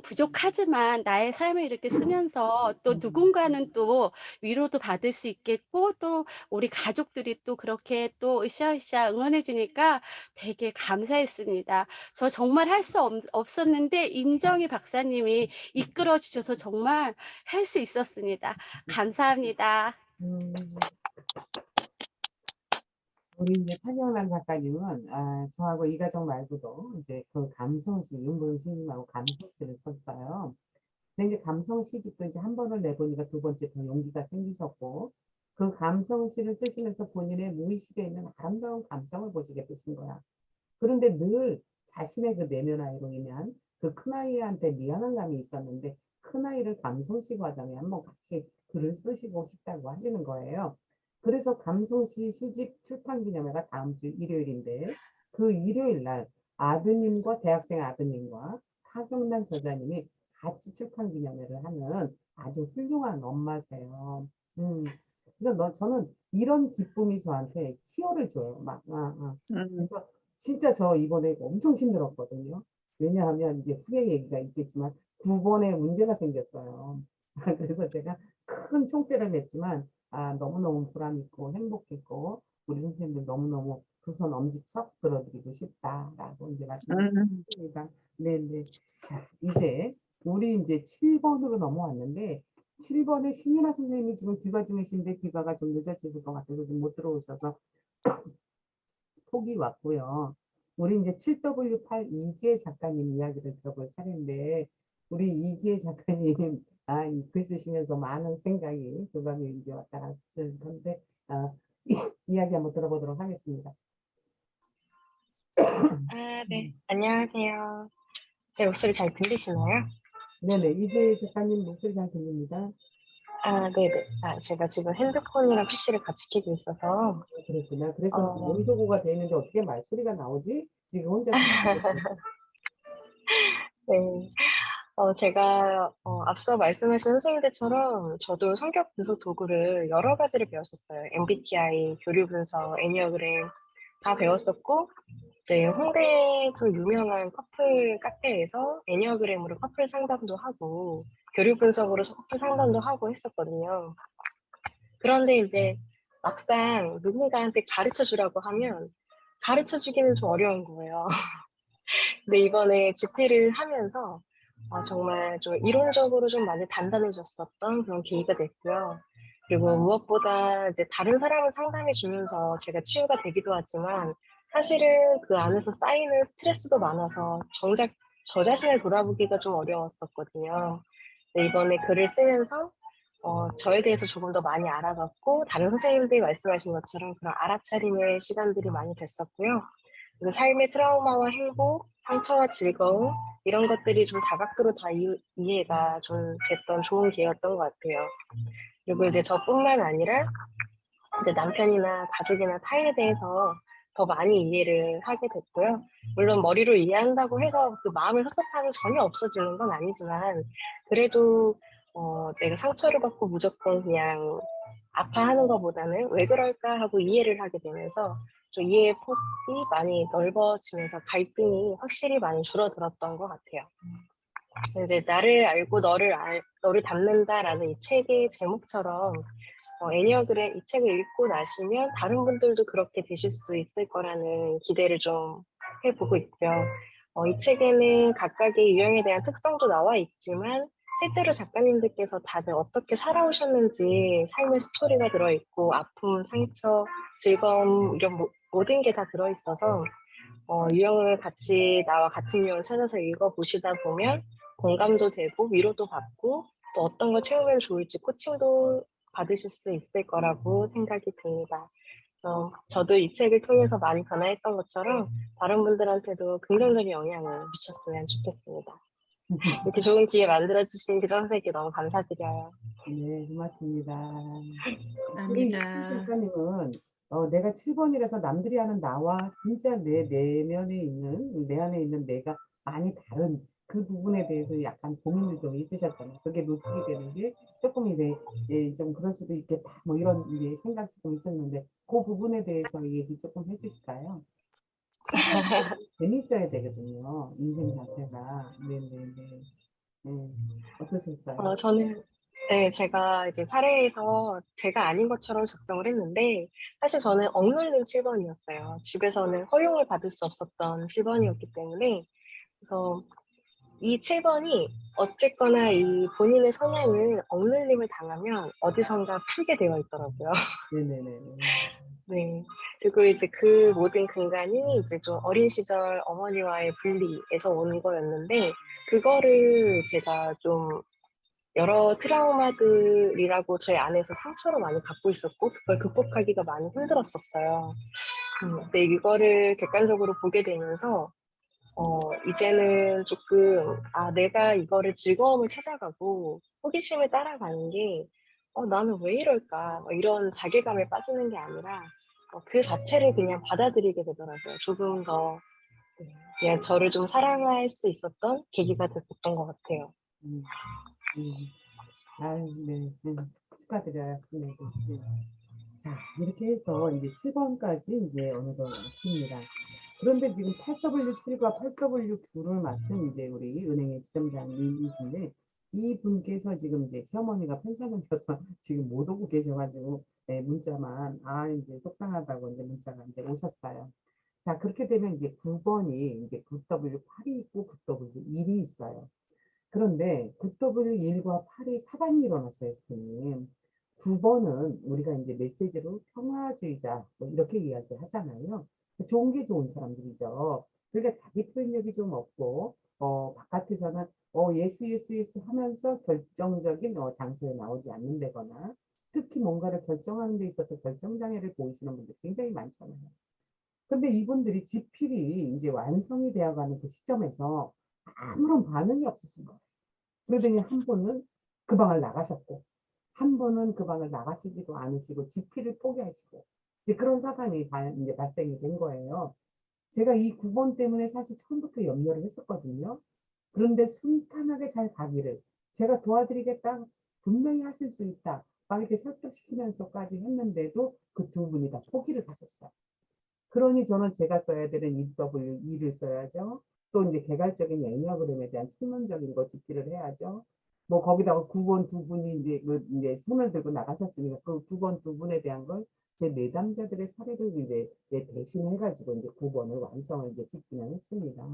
부족하지만 나의 삶을 이렇게 쓰면서 또 누군가는 또 위로도 받을 수 있겠고 또 우리 가족들이 또 그렇게 또 으쌰으쌰 응원해 주니까 되게 감사했습니다. 저 정말 할 수 없었는데 임정희 박사님이 이끌어 주셔서 정말 할 수 있었습니다. 감사합니다. 우리 이제 타경란 작가님은 저하고 이 가족 말고도 이제 그 감성시, 윤보용 시인님하고 감성시를 썼어요. 근데 이제 감성 시집도 이제 한 번을 내보니까 두 번째 더 용기가 생기셨고 그 감성 시를 쓰시면서 본인의 무의식에 있는 아름다운 감성을 보시게 되신 거야. 그런데 늘 자신의 그 내면아이로 인한 그 큰아이한테 미안한 감이 있었는데 큰아이를 감성시 과정에 한번 같이 글을 쓰시고 싶다고 하시는 거예요. 그래서 감성시 시집 출판 기념회가 다음 주 일요일인데 그 일요일 날 아드님과 대학생 아드님과 타경란 저자님이 같이 출판 기념회를 하는 아주 훌륭한 엄마세요. 그래서 저는 이런 기쁨이 저한테 희열을 줘요. 그래서 진짜 저 이번에 엄청 힘들었거든요. 왜냐하면 이제 후에 얘기가 있겠지만 9번에 문제가 생겼어요. 그래서 제가 큰 총대를 냈지만 너무너무 보람 있고 행복했고 우리 선생님들 너무너무 두 손 엄지척 들어드리고 싶다라고 이제 말씀드렸습니다. 네네. 자, 이제 우리 이제 7번으로 넘어왔는데 7번에 신윤아 선생님이 지금 귀가 중이신데 귀가가 좀 늦어지실 것 같아서 지금 못 들어오셔서 폭이 왔고요. 우리 이제 7W8 이지혜 작가님 이야기를 들어볼 차례인데 우리 이지혜 작가님 글 쓰시면서 많은 생각이 교감이 이제 왔다 갔을 건데 이야기 한번 들어보도록 하겠습니다. 네. 안녕하세요. 제 목소리 잘 들리시나요? 네네. 이지혜 작가님 목소리 잘 들립니다. 네네. 제가 지금 핸드폰이랑 PC를 같이 켜고 있어서. 그렇구나. 그래서 원소고가 돼 있는데 어떻게 말소리가 나오지? 지금 혼자 네. 제가 앞서 말씀하신 선생님들처럼 저도 성격 분석 도구를 여러 가지를 배웠었어요. MBTI, 교류 분석, 애니어그램 다 배웠었고, 이제 홍대 그 유명한 커플 카페에서 애니어그램으로 커플 상담도 하고, 교류 분석으로 커플 상담도 하고 했었거든요. 그런데 이제 막상 누군가한테 가르쳐 주라고 하면 가르쳐 주기는 좀 어려운 거예요. 근데 이번에 집회를 하면서 정말 좀 이론적으로 좀 많이 단단해졌었던 그런 계기가 됐고요. 그리고 무엇보다 이제 다른 사람을 상담해 주면서 제가 치유가 되기도 하지만 사실은 그 안에서 쌓이는 스트레스도 많아서 정작 저 자신을 돌아보기가 좀 어려웠었거든요. 근데 이번에 글을 쓰면서 저에 대해서 조금 더 많이 알아갔고 다른 선생님들이 말씀하신 것처럼 그런 알아차림의 시간들이 많이 됐었고요. 그리고 삶의 트라우마와 행복, 상처와 즐거움 이런 것들이 좀 다각도로 다 이해가 좀 됐던 좋은 기회였던 것 같아요. 그리고 이제 저뿐만 아니라 이제 남편이나 가족이나 타인에 대해서 더 많이 이해를 하게 됐고요. 물론 머리로 이해한다고 해서 그 마음의 섭섭함이 전혀 없어지는 건 아니지만 그래도 내가 상처를 받고 무조건 그냥 아파하는 것보다는 왜 그럴까 하고 이해를 하게 되면서 좀 이해의 폭이 많이 넓어지면서 갈등이 확실히 많이 줄어들었던 것 같아요. 이제 나를 알고 너를 닮는다라는 이 책의 제목처럼 애니어그램 이 책을 읽고 나시면 다른 분들도 그렇게 되실 수 있을 거라는 기대를 좀 해보고 있고요. 이 책에는 각각의 유형에 대한 특성도 나와 있지만 실제로 작가님들께서 다들 어떻게 살아오셨는지 삶의 스토리가 들어있고 아픔, 상처, 즐거움 이런 모든 게 다 들어있어서 유형을 같이 나와 같은 유형을 찾아서 읽어보시다 보면 공감도 되고 위로도 받고 또 어떤 걸 채우면 좋을지 코칭도 받으실 수 있을 거라고 생각이 듭니다. 저도 이 책을 통해서 많이 변화했던 것처럼 다른 분들한테도 긍정적인 영향을 미쳤으면 좋겠습니다. 이렇게 좋은 기회 만들어주신 그 선생님께 너무 감사드려요. 네, 고맙습니다. 우리 감사합니다. 작가님은 내가 7번이라서 남들이 하는 나와 진짜 내 내면에 있는 내 안에 있는 내가 많이 다른 그 부분에 대해서 약간 고민도 좀 있으셨잖아요. 그게 노출이 되는 게 조금 이제 좀 그럴 수도 있겠다. 뭐 이런 이제 생각 조금 있었는데 그 부분에 대해서 얘기 조금 해주실까요? 7번이 재밌어야 되거든요. 인생 자체가. 네네네. 네. 어떠셨어요? 저는 네, 제가 이제 사례에서 제가 아닌 것처럼 작성을 했는데 사실 저는 억눌린 7번이었어요. 집에서는 허용을 받을 수 없었던 7번이었기 때문에 그래서 이 7번이 어쨌거나 이 본인의 성향을 억눌림을 당하면 어디선가 풀게 되어 있더라고요. 네네네. 네. 그리고 이제 그 모든 근간이 이제 좀 어린 시절 어머니와의 분리에서 오는 거였는데 그거를 제가 좀 여러 트라우마들이라고 제 안에서 상처로 많이 갖고 있었고 그걸 극복하기가 많이 힘들었었어요. 근데 이거를 객관적으로 보게 되면서 이제는 조금 내가 이거를 즐거움을 찾아가고 호기심을 따라가는 게 나는 왜 이럴까 이런 자괴감에 빠지는 게 아니라 그 자체를 그냥 받아들이게 되더라고요. 조금 더 그냥 저를 좀 사랑할 수 있었던 계기가 됐었던 것 같아요. 네. 축하드려요. 네. 자, 이렇게 해서 이제 7번까지 이제 어느덧 왔습니다. 그런데 지금 8W7과 8W9를 맡은 이제 우리 은행의 지점장님이신데 이분께서 지금 이제 시어머니가 편찮으셔서 지금 못 오고 계셔가지고 네, 문자만 이제 속상하다고 이제 문자가 이제 오셨어요. 자, 그렇게 되면 이제 9번이 이제 9W8이 있고 9W1이 있어요. 그런데 9W1과 8이 사단이 일어났어요, 스님. 9번은 우리가 이제 메시지로 평화주의자 뭐 이렇게 이야기 하잖아요. 좋은 게 좋은 사람들이죠. 그러니까 자기 표현력이 좀 없고 바깥에서는 예스 예스 예스 하면서 결정적인 장소에 나오지 않는다거나 특히 뭔가를 결정하는 데 있어서 결정장애를 보이시는 분들 굉장히 많잖아요. 근데 이분들이 지필이 이제 완성이 되어가는 그 시점에서 아무런 반응이 없으신 거예요. 그러더니 한 분은 그 방을 나가셨고, 한 분은 그 방을 나가시지도 않으시고, 지필을 포기하시고, 이제 그런 사단이 이제 발생이 된 거예요. 제가 이 9번 때문에 사실 처음부터 염려를 했었거든요. 그런데 순탄하게 잘 가기를 제가 도와드리겠다, 분명히 하실 수 있다, 막 이렇게 설득시키면서까지 했는데도 그 두 분이 다 포기를 하셨어요. 그러니 저는 제가 써야 되는 EW2를 써야죠. 또 이제 개괄적인 애니어그램에 대한 총론적인 거 집필을 해야죠. 뭐 거기다가 9번 두 분이 이제 손을 들고 나가셨으니까 그 9번 두 분에 대한 걸 제 내담자들의 사례를 이제 대신해가지고 이제 9번을 완성을 이제 짓기는 했습니다.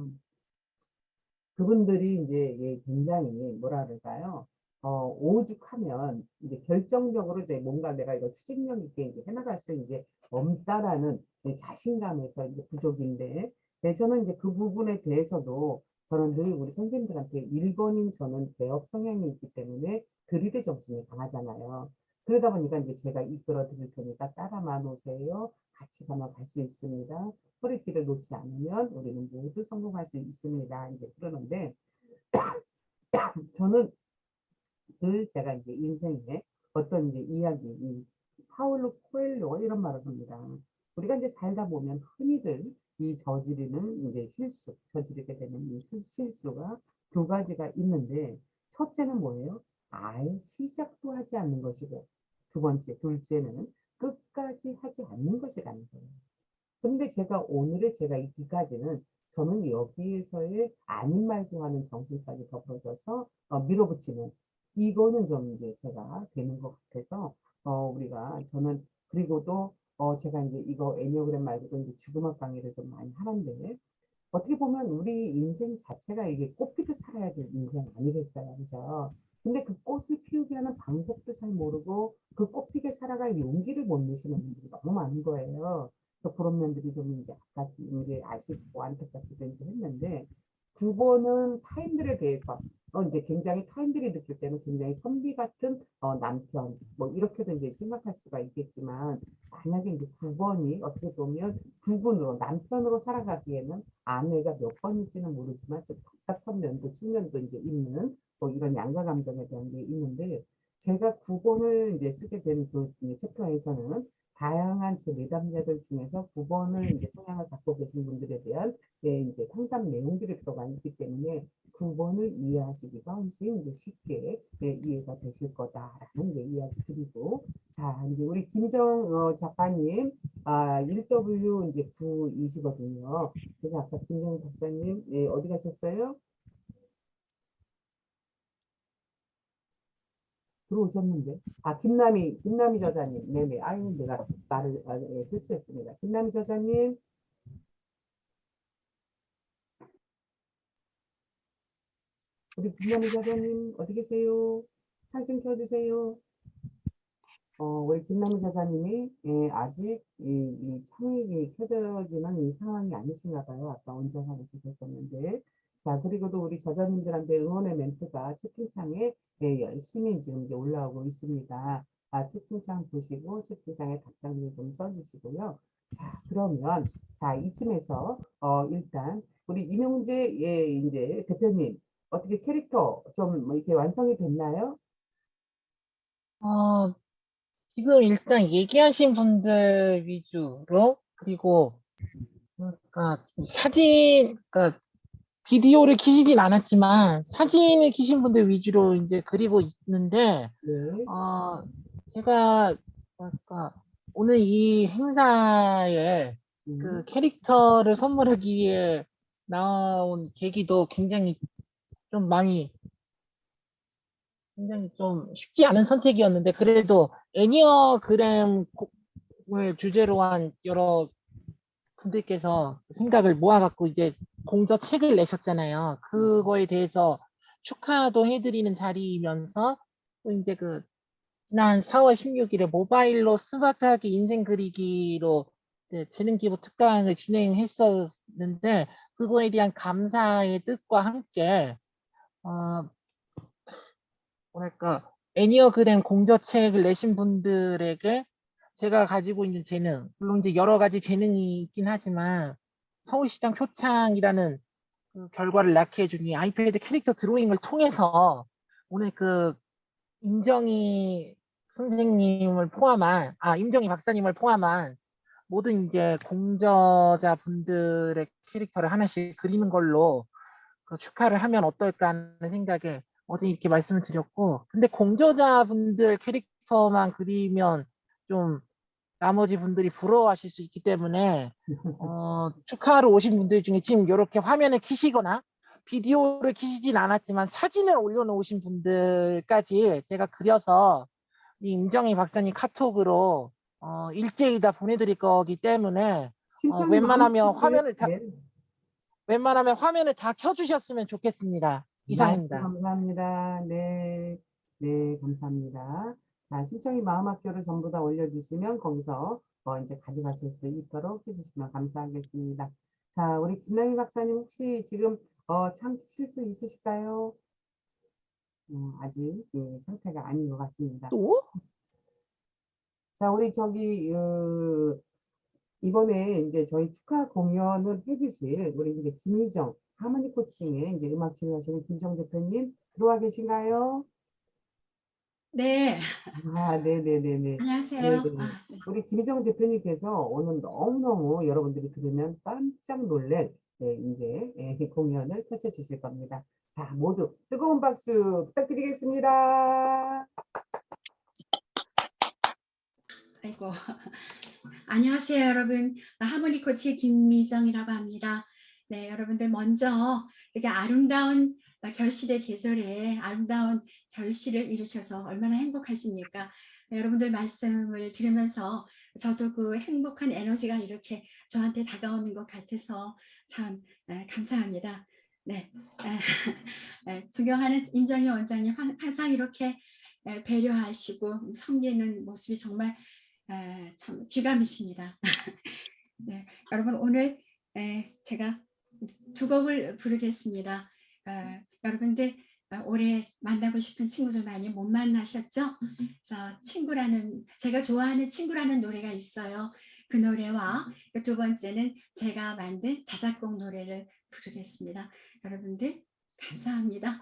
그분들이 이제 굉장히 뭐라 그럴까요? 오죽하면 이제 결정적으로 이제 뭔가 내가 이거 추진력 있게 이제 해나갈 수 이제 없다라는 자신감에서 이제 부족인데, 네, 저는 이제 그 부분에 대해서도 저는 늘 우리 선생님들한테 1번인 저는 개혁 성향이 있기 때문에 그리드 정신이 강하잖아요. 그러다 보니까 이제 제가 이끌어 드릴 테니까 따라만 오세요. 같이 가면 갈 수 있습니다. 허리띠를 놓지 않으면 우리는 모두 성공할 수 있습니다. 이제 그러는데 저는 늘 제가 이제 인생에 어떤 이제 이야기, 파울로 코엘로가 이런 말을 합니다. 우리가 이제 살다 보면 흔히들 이 저지르는 이제 실수, 저지르게 되는 이 실수가 두 가지가 있는데, 첫째는 뭐예요? 아예 시작도 하지 않는 것이고, 두 번째, 둘째는 끝까지 하지 않는 것이라는 거예요. 근데 제가 오늘의 제가 있기까지는 저는 여기에서의 아닌 말도 하는 정신까지 더불어져서 밀어붙이는 이거는 좀 이제 제가 되는 것 같아서 우리가 저는 그리고 또 제가 이제 이거 애니어그램 말고도 이제 죽음학 강의를 좀 많이 하는데 어떻게 보면 우리 인생 자체가 이게 꽃피듯 살아야 될 인생 아니겠어요, 그죠? 근데 그 꽃을 피우게 하는 방법도 잘 모르고 그 꽃피게 살아갈 용기를 못 내시는 분들이 너무 많은 거예요. 그 그런 면들이 좀 이제 아까 이제 아쉽고 안타깝기도 이제 했는데 9번은 타인들에 대해서 이제 굉장히 타인들이 느낄 때는 굉장히 선비 같은 남편 뭐 이렇게도 이제 생각할 수가 있겠지만 만약에 이제 9번이 어떻게 보면 부군으로 남편으로 살아가기에는 아내가 몇 번일지는 모르지만 좀 답답한 면도 측면도 이제 있는 뭐 이런 양가 감정에 대한 게 있는데 제가 9번을 이제 쓰게 된 그 챕터에서는 다양한 제 내담자들 중에서 9번을 이제 성향을 갖고 계신 분들에 대한 이제 상담 내용들이 들어가 있기 때문에 9번을 이해하시기가 훨씬 이제 쉽게 이해가 되실 거다라는 이야기 드리고 자 이제 우리 김정 작가님 1W 이제 9이시거든요. 그래서 아까 김정 박사님 어디 가셨어요? 들어오셨는데. 김남희 저자님. 네네. 아유, 내가 말을 실수했습니다. 김남희 저자님. 우리 김남희 저자님, 어디 계세요? 사진 켜주세요. 우리 김남희 저자님이 아직 이 창이 켜져지는 이 상황이 아니신가 봐요. 아까 운전하고 계셨었는데. 자, 그리고도 우리 저자님들한테 응원의 멘트가 채팅창에 열심히 지금 이제 올라오고 있습니다. 채팅창 보시고 채팅창에 답장을 좀 써주시고요. 자, 그러면 자 이쯤에서 일단 우리 이명재 이제 대표님 어떻게 캐릭터 좀뭐 이렇게 완성이 됐나요? 어, 지금 일단 얘기하신 분들 위주로, 그리고, 그러니까 그러니까 비디오를 키시진 않았지만, 사진을 키신 분들 위주로 이제 그리고 있는데, 네. 제가, 뭐랄까, 오늘 이 행사에 그 캐릭터를 선물하기 위해 나온 계기도 굉장히 좀 많이 굉장히 좀 쉽지 않은 선택이었는데 그래도 애니어그램을 주제로 한 여러 분들께서 생각을 모아갖고 이제 공저 책을 내셨잖아요. 그거에 대해서 축하도 해드리는 자리이면서 또 이제 그 지난 4월 16일에 모바일로 스마트하게 인생 그리기로 이제 재능기부 특강을 진행했었는데 그거에 대한 감사의 뜻과 함께 뭐랄까 애니어그램 공저책을 내신 분들에게 제가 가지고 있는 재능, 물론 이제 여러 가지 재능이 있긴 하지만 서울시장 표창이라는 그 결과를 낳게 해준 이 아이패드 캐릭터 드로잉을 통해서 오늘 그 임정희 선생님을 포함한, 임정희 박사님을 포함한 모든 이제 공저자 분들의 캐릭터를 하나씩 그리는 걸로 그 축하를 하면 어떨까 하는 생각에 어제 이렇게 말씀을 드렸고, 근데 공저자분들 캐릭터만 그리면 좀 나머지 분들이 부러워하실 수 있기 때문에 축하하러 오신 분들 중에 지금 이렇게 화면을 켜시거나 비디오를 켜시진 않았지만 사진을 올려놓으신 분들까지 제가 그려서 이 임정희 박사님 카톡으로 일제히 다 보내드릴 거기 때문에 신청이 웬만하면 많으신데, 웬만하면 화면을 다 켜주셨으면 좋겠습니다. 이상입니다. 감사합니다. 네, 네, 감사합니다. 자, 신청이 마음학교를 전부 다 올려주시면 거기서 이제 가져가실 수 있도록 해주시면 감사하겠습니다. 자, 우리 김명희 박사님 혹시 지금 참으실 수 있으실까요? 아직 상태가 아닌 것 같습니다. 또? 자, 우리 저기 이번에 이제 저희 축하 공연을 해주실 우리 이제 김희정 하모니 코칭에 이제 음악 치료하시는 김정 대표님 들어와 계신가요? 네, 네네네네. 안녕하세요. 네네. 네. 우리 김희정 대표님께서 오늘 너무너무 여러분들이 들으면 깜짝 놀랄 이제 공연을 펼쳐주실 겁니다. 자, 모두 뜨거운 박수 부탁드리겠습니다. 아이고, 안녕하세요, 여러분. 하모니 코치 김미정이라고 합니다. 네, 여러분들 먼저 이렇게 아름다운 결실의 계절에 아름다운 결실을 이루셔서 얼마나 행복하십니까? 여러분들 말씀을 들으면서 저도 그 행복한 에너지가 이렇게 저한테 다가오는 것 같아서 참 감사합니다. 네, 존경하는 임정희 원장님 항상 이렇게 배려하시고 섬기는 모습이 정말 참 귀감이십니다. 네, 여러분 오늘 제가 두 곡을 부르겠습니다. 여러분들 올해 만나고 싶은 친구들 많이 못 만나셨죠? 그래서 친구라는 제가 좋아하는 친구라는 노래가 있어요. 그 노래와 두 번째는 제가 만든 자작곡 노래를 부르겠습니다. 여러분들 감사합니다.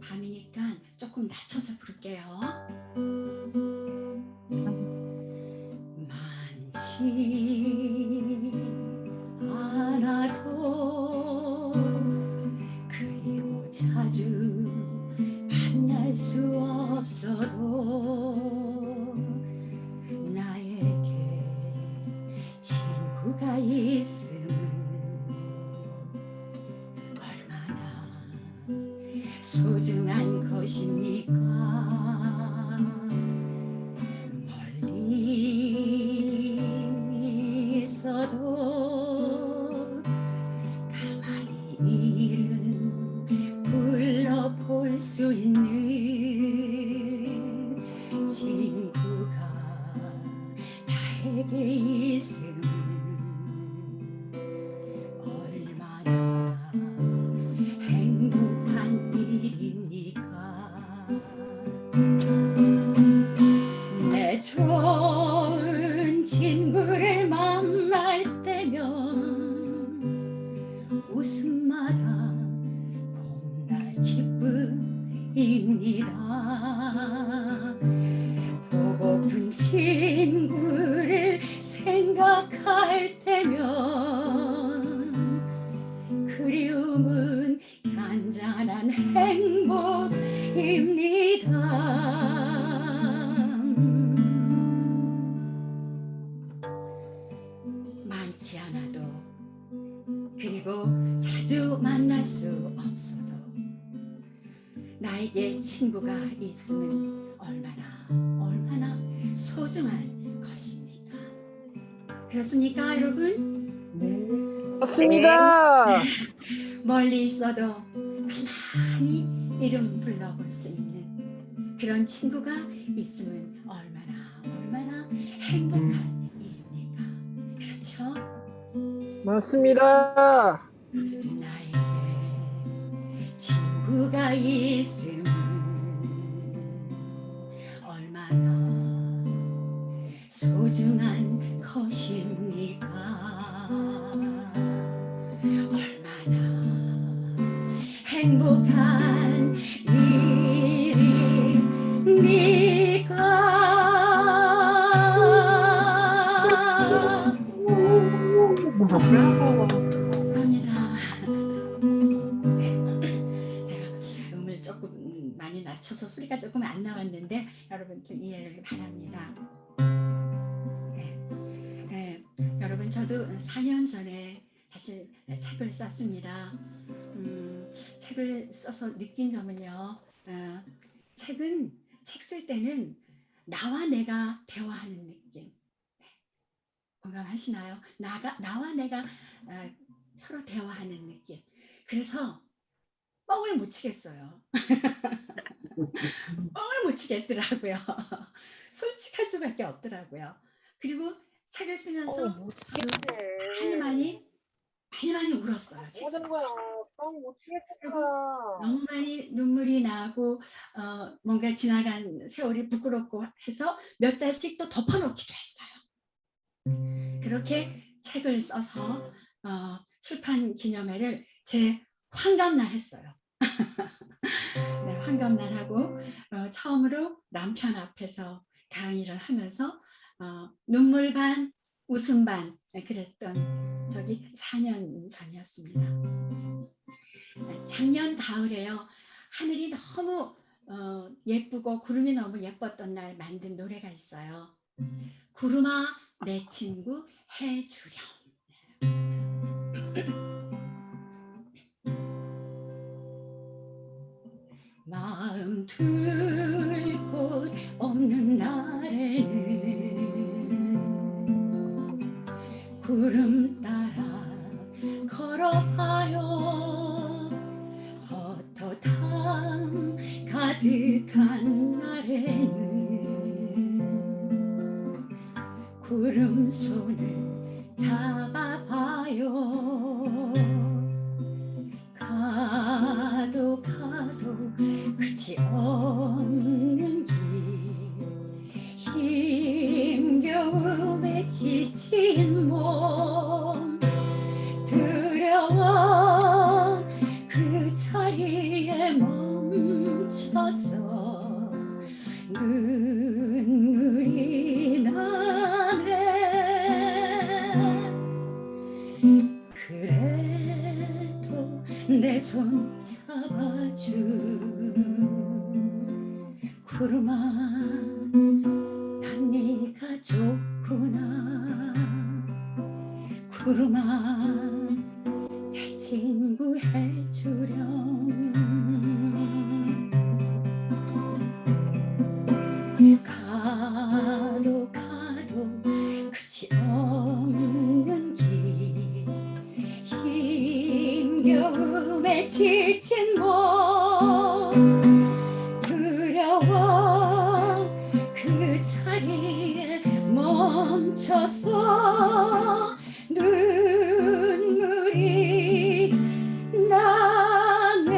밤이니까 조금 낮춰서 부를게요. 많지 않아도 그리고 자주 만날 수 없어도 나에게 친구가 있음은 얼마나 소중한 것입니까? 멀리 있어도 가만히 이름 불러볼 수 있는 친구가 나에게 있음 얼마나 행복한 일입니까? 내 좋은 친구를 만날 때면 웃음마다 봄날 기쁨입니다. 보고픈 친구를 생각할 때면 그리움은 잔잔한 행복입니다. 많지 않아도 나에게 친구가 있으면 얼마나 소중한 것입니까? 그렇습니까, 여러분? 네. 맞습니다. 멀리 있어도 가만히 이름 불러볼 수 있는 그런 친구가 있으면 얼마나 행복한 일입니까? 그렇죠? 맞습니다. 나에게 친구가 있으면 얼마나 소중한 것입니까? 얼마나 행복한 일입니까? 감사합니다. 제가 음을 조금 많이 낮춰서 소리가 조금 안 나왔는데 여러분 좀 이해를 바랍니다. 여러분 저도 4년 전에 사실 책을 썼습니다. 책을 써서 느낀 점은요. 책 쓸 때는 나와 내가 대화하는 느낌. 공감하시나요? 나와 내가 서로 대화하는 느낌. 그래서 뻥을 못 치겠어요. 뻥을 못 치겠더라고요. 솔직할 수밖에 없더라고요. 그리고 책을 쓰면서 못 치겠네. 많이 울었어요. 책 모든 거야. 쓰면서. 못 그리고 치겠다. 너무 많이 눈물이 나고 뭔가 지나간 세월이 부끄럽고 해서 몇 달씩 또 덮어놓기도 했어요. 그렇게 책을 써서 출판 기념회를 제 환갑날 했어요. 네, 환갑날 하고 처음으로 남편 앞에서 강의를 하면서 눈물 반 웃음 반 그랬던 적이 4년 전이었습니다. 작년 가을에요. 하늘이 너무 예쁘고 구름이 너무 예뻤던 날 만든 노래가 있어요. 구름아 내 친구 해주렴. 마음 둘 곳 없는 날에는 구름 따라 걸어봐요. 헛헛함 가득한 날에는 구름 손을 잡아봐요. 가도 끝이 없는 길 힘겨움에 지친 몸 두려워 그 자리에 멈춰서 눈물이 나네. 그래도 내 손 잡아줘. 구름아 난 네가 좋구나. 구름아 내 친구 해주렴. 가도 끝이 없는 길 힘겨움에 지친 몸 두려워 그 자리에 멈춰서 눈물이 나네.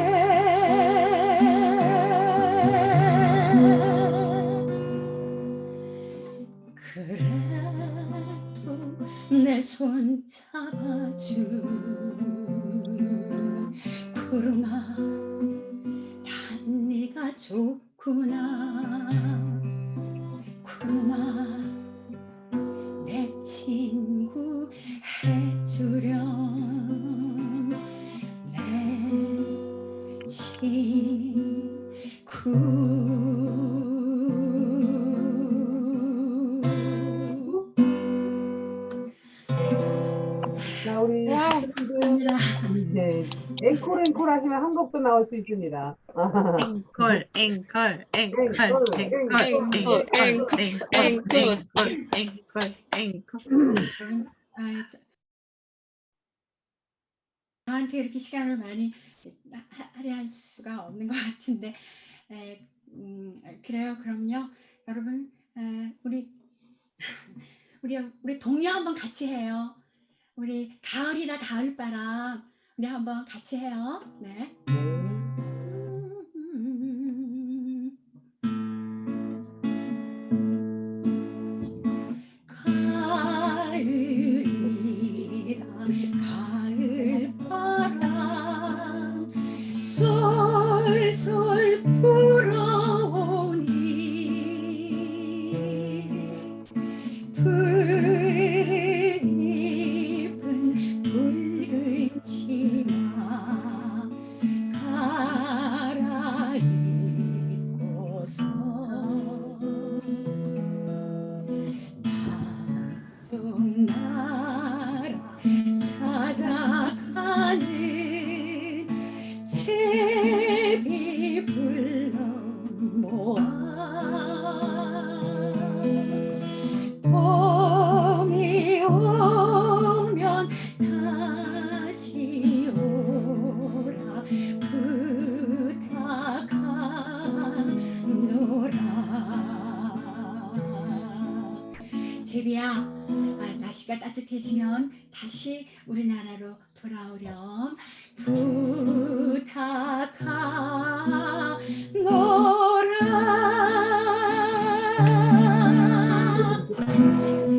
그래도 내 손 잡아줘. 구름아 난 네가 좋구나. 구름아 내 친구 해주렴. 내 친구. 자, 우리 감사합니다. 이제 앵콜 하시면 한 곡도 나올 수 있습니다. 앵콜, 앵콜, 앵콜, 앵콜, 앵콜, 앵콜, 앵콜. 여러분, 저한테 이렇게 시간을 많이 할애할 수가 없는 것 같은데, 그래요. 그럼요. 여러분, 우리 동요 한번 같이 해요. 우리 가을이다 가을바람 우리 한번 같이 해요. 네. 가을이다 가을바람 솔솔 불어오니 푸른 잎은 붉은 치마 갈아입고서 나라 찾아가는 제비 불러 모아 봄이 오면 다시 오라 부탁하노라. 제비야, 날씨가 따뜻해지면 다시 우리나라로 돌아오렴. 부탁하노라.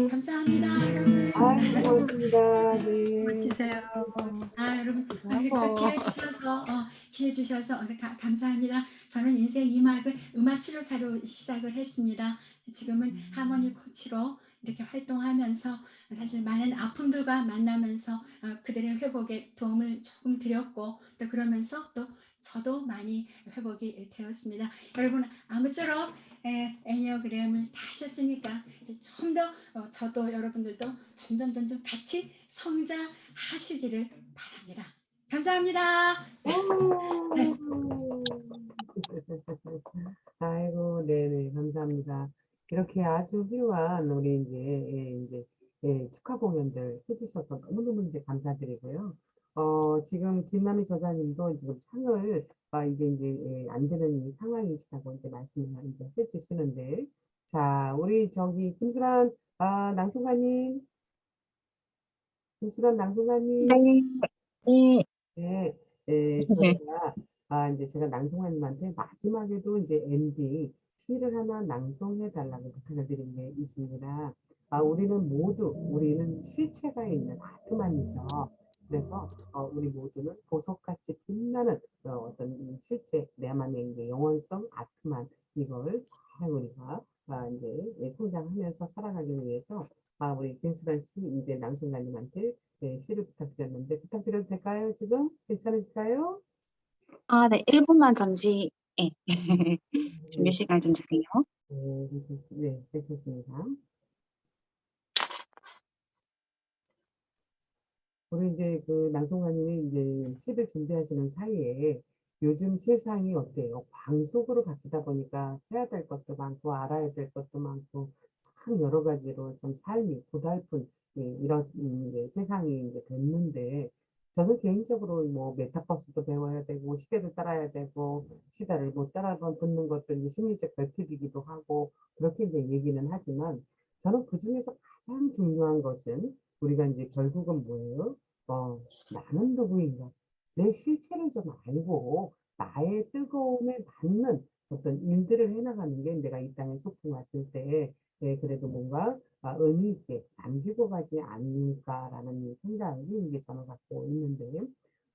감사합니다, 여러분. 고맙습니다. 네. 주세요. 여러분 이렇게 기회주셔서 감사합니다. 저는 인생 2막을 음악 치료사로 시작을 했습니다. 지금은 하모니 코치로 이렇게 활동하면서 사실 많은 아픔들과 만나면서 그들의 회복에 도움을 조금 드렸고 또 그러면서 또 저도 많이 회복이 되었습니다. 여러분 아무쪼록 애니어그램을 다 하셨으니까 이제 좀 더 저도 여러분들도 점점 같이 성장하시기를 바랍니다. 감사합니다. 아이고, 네네, 감사합니다. 이렇게 아주 훌륭한 우리 이제 축하 공연들 해주셔서 너무너무 이제 감사드리고요. 지금 김남희 저자님도 지금 창을 이게 이제 안 되는 이 상황이시라고 이제 말씀을 이제 해주시는데, 자, 우리 저기 김수란 낭송가님, 낭송가님. 네. 네, 저희가 이제 제가 낭송가님한테 마지막에도 이제 MD 시를 하나 낭송해 달라고 부탁을 드린 게 있습니다. 우리는 실체가 있는 아트만이죠. 그래서 우리 모두는 보석같이 빛나는 어떤 이 실체, 내만의 이제 영원성 아트만 이걸 잘 우리가 이제 성장하면서 살아가기 위해서 우리 김수란 씨 이제 낭송가님한테 시를 부탁드렸는데 부탁드려도 될까요? 지금 괜찮으실까요? 네, 1분만 잠시 준비 시간 좀 주세요. 네, 괜찮습니다. 우리 이제 그 낭송가님이 이제 시를 준비하시는 사이에 요즘 세상이 어때요? 광속으로 바뀌다 보니까 해야 될 것도 많고 알아야 될 것도 많고 참 여러 가지로 좀 삶이 고달픈 이런 이제 세상이 이제 됐는데 저는 개인적으로 뭐 메타버스도 배워야 되고 시대를 따라야 되고 시대를 못 따라 붙는 것도 이제 심리적 결핍이기도 하고 그렇게 이제 얘기는 하지만 저는 그 중에서 가장 중요한 것은 우리가 이제 결국은 뭐예요? 나는 누구인가? 내 실체를 좀 알고 나의 뜨거움에 맞는 어떤 일들을 해나가는 게 내가 이 땅에 소풍 왔을 때 그래도 뭔가 의미 있게 남기고 가지 않을까라는 생각이 이제 저는 갖고 있는데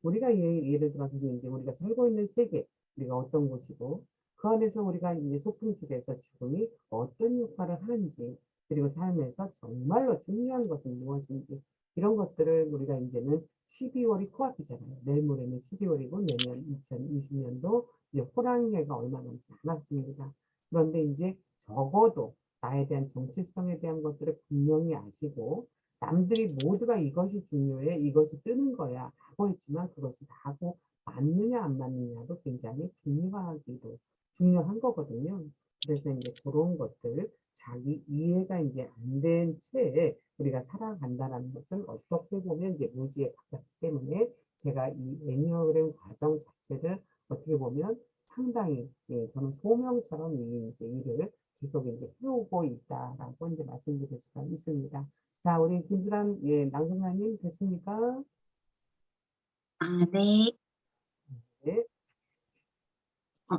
우리가 예를 들어서 이제 우리가 살고 있는 세계 우리가 어떤 곳이고 그 안에서 우리가 이제 소풍길에서 죽음이 어떤 역할을 하는지 그리고 삶에서 정말로 중요한 것은 무엇인지 이런 것들을 우리가 이제는 12월이 코앞이잖아요. 내일 모레는 12월이고 내년 2020년도 이제 호랑이해가 얼마 남지 않았습니다. 그런데 이제 적어도 나에 대한 정체성에 대한 것들을 분명히 아시고 남들이 모두가 이것이 중요해, 이것이 뜨는 거야 라고 했지만 그것이 나하고 맞느냐 안 맞느냐도 굉장히 중요한 거거든요. 그래서 이제 그런 것들 자기 이해가 이제 안 된 채 우리가 살아간다는 것은 어떻게 보면 이제 무지에 가깝기 때문에 제가 이 애니어그램 과정 자체를 어떻게 보면 상당히 저는 소명처럼 이 이제 일을 계속 이제 해오고 있다라고 이제 말씀드릴 수가 있습니다. 자, 우리 김수란 낭송가님 됐습니까? 네. 네.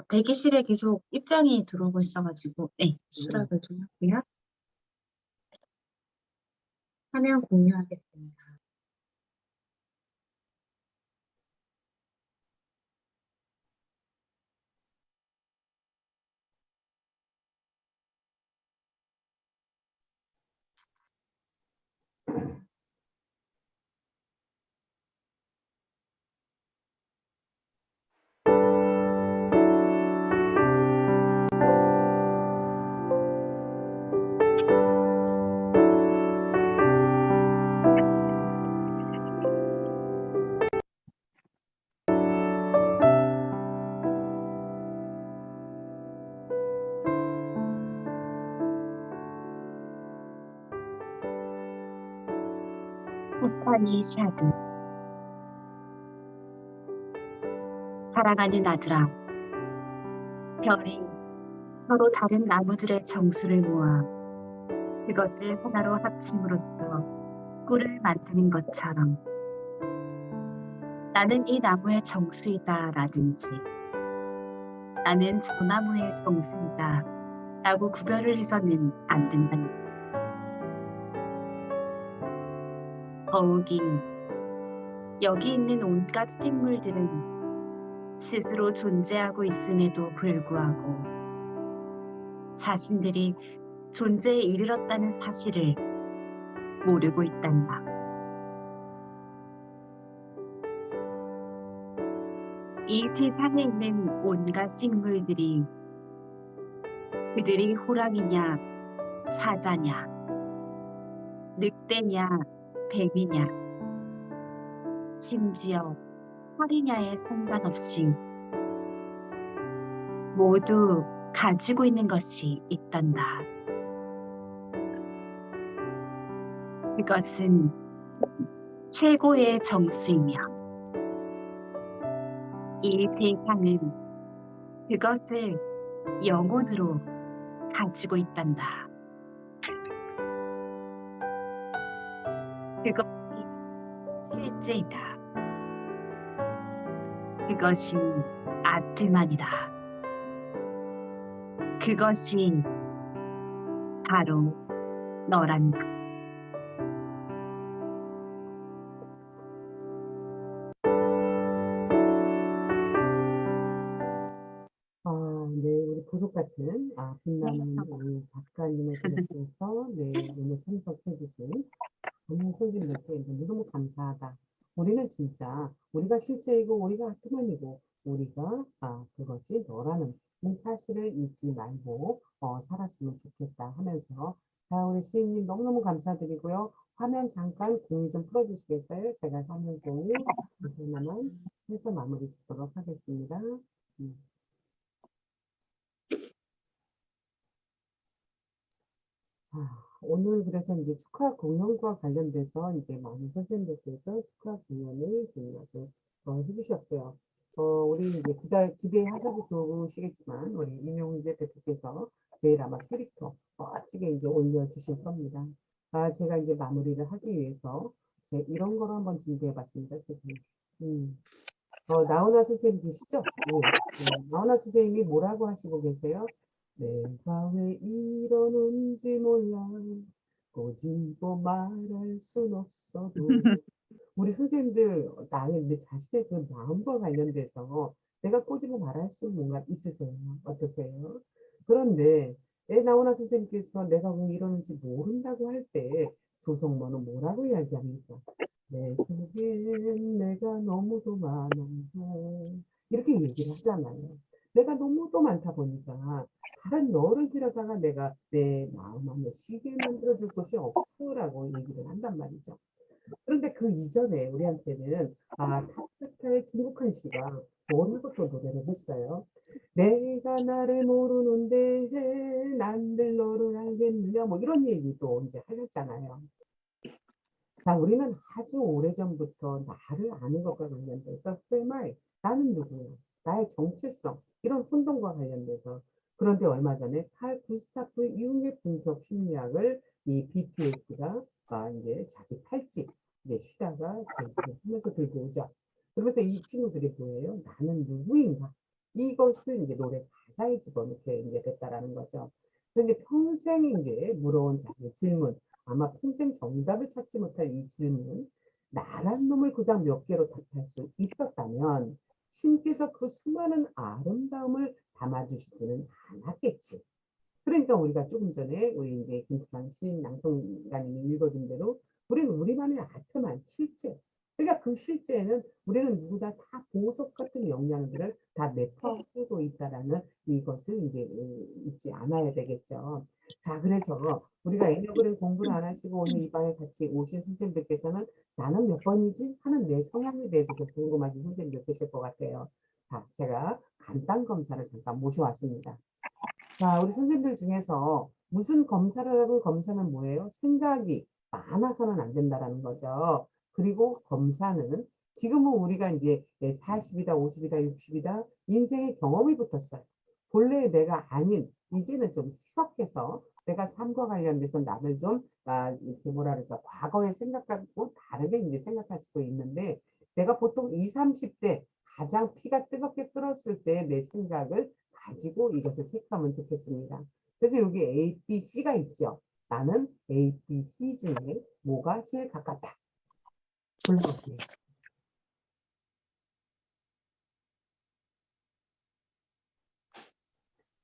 대기실에 계속 입장이 들어오고 있어가지고, 네, 수락을 좀 하고요. 화면 공유하겠습니다. 호파니 샤드. 사랑하는 아들아, 별이 서로 다른 나무들의 정수를 모아 그것을 하나로 합침으로써 꿀을 만드는 것처럼 나는 이 나무의 정수이다 라든지 나는 저 나무의 정수이다 라고 구별을 해서는 안 된다. 더욱이 여기 있는 온갖 생물들은 스스로 존재하고 있음에도 불구하고 자신들이 존재에 이르렀다는 사실을 모르고 있단다. 이 세상에 있는 온갖 생물들이 그들이 호랑이냐, 사자냐, 늑대냐, 뱀이냐, 심지어 살이냐에 상관없이 모두 가지고 있는 것이 있단다. 그것은 최고의 정수이며 이 세상은 그것을 영혼으로 가지고 있단다. 그것이 실제이다. 그것이 아트만이다. 그것이 바로 너란다. 네, 우리 보석 같은 빛나는 우리 작가님을 비롯해서 오늘 참석해주신 많은 선생님들께 너무 감사하다. 우리는 진짜 우리가 실제이고 우리가 아트만이고 우리가 그것이 너라는 이 사실을 잊지 말고 살았으면 좋겠다 하면서 우리 시인님 너무너무 감사드리고요. 화면 잠깐 공유 좀 풀어주시겠어요? 제가 화면 공유 하나만 해서 마무리 짓도록 하겠습니다. 자, 오늘 그래서 이제 축하 공연과 관련돼서 이제 많은 선생님들께서 축하 공연을 지금 아주 해주셨고요. 우리 이제 기대하셔도 좋으시겠지만 우리 임용재 대표께서 내일 아마 캐릭터 멋지게 이제 올려주실 겁니다. 제가 이제 마무리를 하기 위해서 이런 거로 한번 준비해봤습니다, 선생님. 나훈아 선생님 계시죠? 나훈아 선생님이 뭐라고 하시고 계세요? 내가 왜 이러는지 몰라 꼬집어 말할 순 없어도 우리 선생님들 내 자신의 그 마음과 관련돼서 내가 꼬집어 말할 수 뭔가 있으세요? 어떠세요? 그런데 나훈아 선생님께서 내가 왜 이러는지 모른다고 할 때 조성모는 뭐라고 이야기합니까? 내 속엔 내가 너무도 많아 이렇게 얘기를 하잖아요. 내가 너무도 많다 보니까 다른 너를 데려다가 내가 내 마음 안에 쉬게 만들어줄 곳이 없어라고 얘기를 한단 말이죠. 그런데 그 이전에 우리한테는 탑스타의 김국환 씨가 뭐라고 또 노래를 했어요. 내가 나를 모르는데 난들 너를 알겠느냐 뭐 이런 얘기도 이제 하셨잖아요. 자, 우리는 아주 오래전부터 나를 아는 것과 관련돼서 Who am I? 나는 누구야? 나의 정체성 이런 혼동과 관련돼서 그런데 얼마 전에 칼 구스타프 융의 분석 심리학을 이 BTS가 이제 자기 팔찌 이제 쉬다가 이렇게 하면서 들고 오죠. 그러면서 이 친구들이 뭐예요? 나는 누구인가? 이것을 이제 노래 가사에 집어넣게 이제 됐다라는 거죠. 그래서 이제 평생 이제 물어온 자기의 질문 아마 평생 정답을 찾지 못할 이 질문, 나란 놈을 그냥 몇 개로 답할 수 있었다면 신께서 그 수많은 아름다움을 담아주시지는 않았겠지. 그러니까 우리가 조금 전에 우리 이제 김수랑 시인 낭송가님이 읽어준 대로 우리는 우리만의 아트만 실제. 그러니까 그 실제에는 우리는 누구나 다 보석 같은 역량들을 다 내포하고 있다라는 이것을 이제 잊지 않아야 되겠죠. 자, 그래서 우리가 애니어그램 공부를 안 하시고 오늘 이 방에 같이 오신 선생님들께서는 나는 몇 번이지 하는 내 성향에 대해서 좀 궁금하신 선생님들 계실 것 같아요. 자, 제가 간단 검사를 잠깐 모셔왔습니다. 자, 우리 선생님들 중에서 무슨 검사를 하고 검사는 뭐예요? 생각이 많아서는 안 된다라는 거죠. 그리고 검사는 지금은 우리가 이제 40이다, 50이다, 60이다 인생의 경험이 붙었어요. 본래의 내가 아닌 이제는 좀 희석해서 내가 삶과 관련돼서 나를 좀 이렇게 뭐라 그럴까 과거의 생각하고 다르게 이제 생각할 수도 있는데 내가 보통 20, 30대 가장 피가 뜨겁게 끓었을 때 내 생각을 가지고 이것을 체크하면 좋겠습니다. 그래서 여기 A, B, C가 있죠. 나는 A, B, C 중에 뭐가 제일 가깝다. 골라볼게요.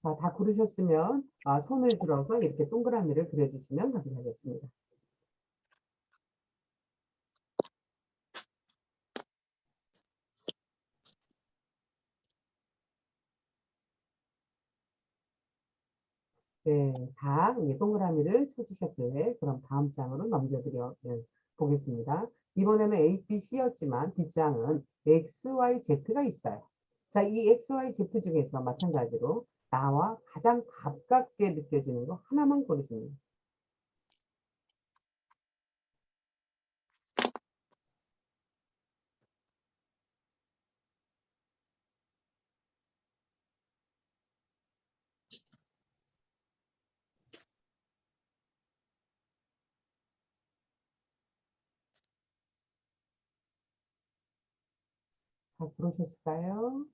자, 다 고르셨으면 손을 들어서 이렇게 동그라미를 그려주시면 감사하겠습니다. 네, 다 이제 동그라미를 쳐주셨길래 그럼 다음 장으로 넘겨드려 보겠습니다. 이번에는 A, B, C였지만 뒷장은 X, Y, Z가 있어요. 자, 이 X, Y, Z 중에서 마찬가지로 나와 가장 가깝게 느껴지는 거 하나만 고르십니다. 다 고르셨을까요?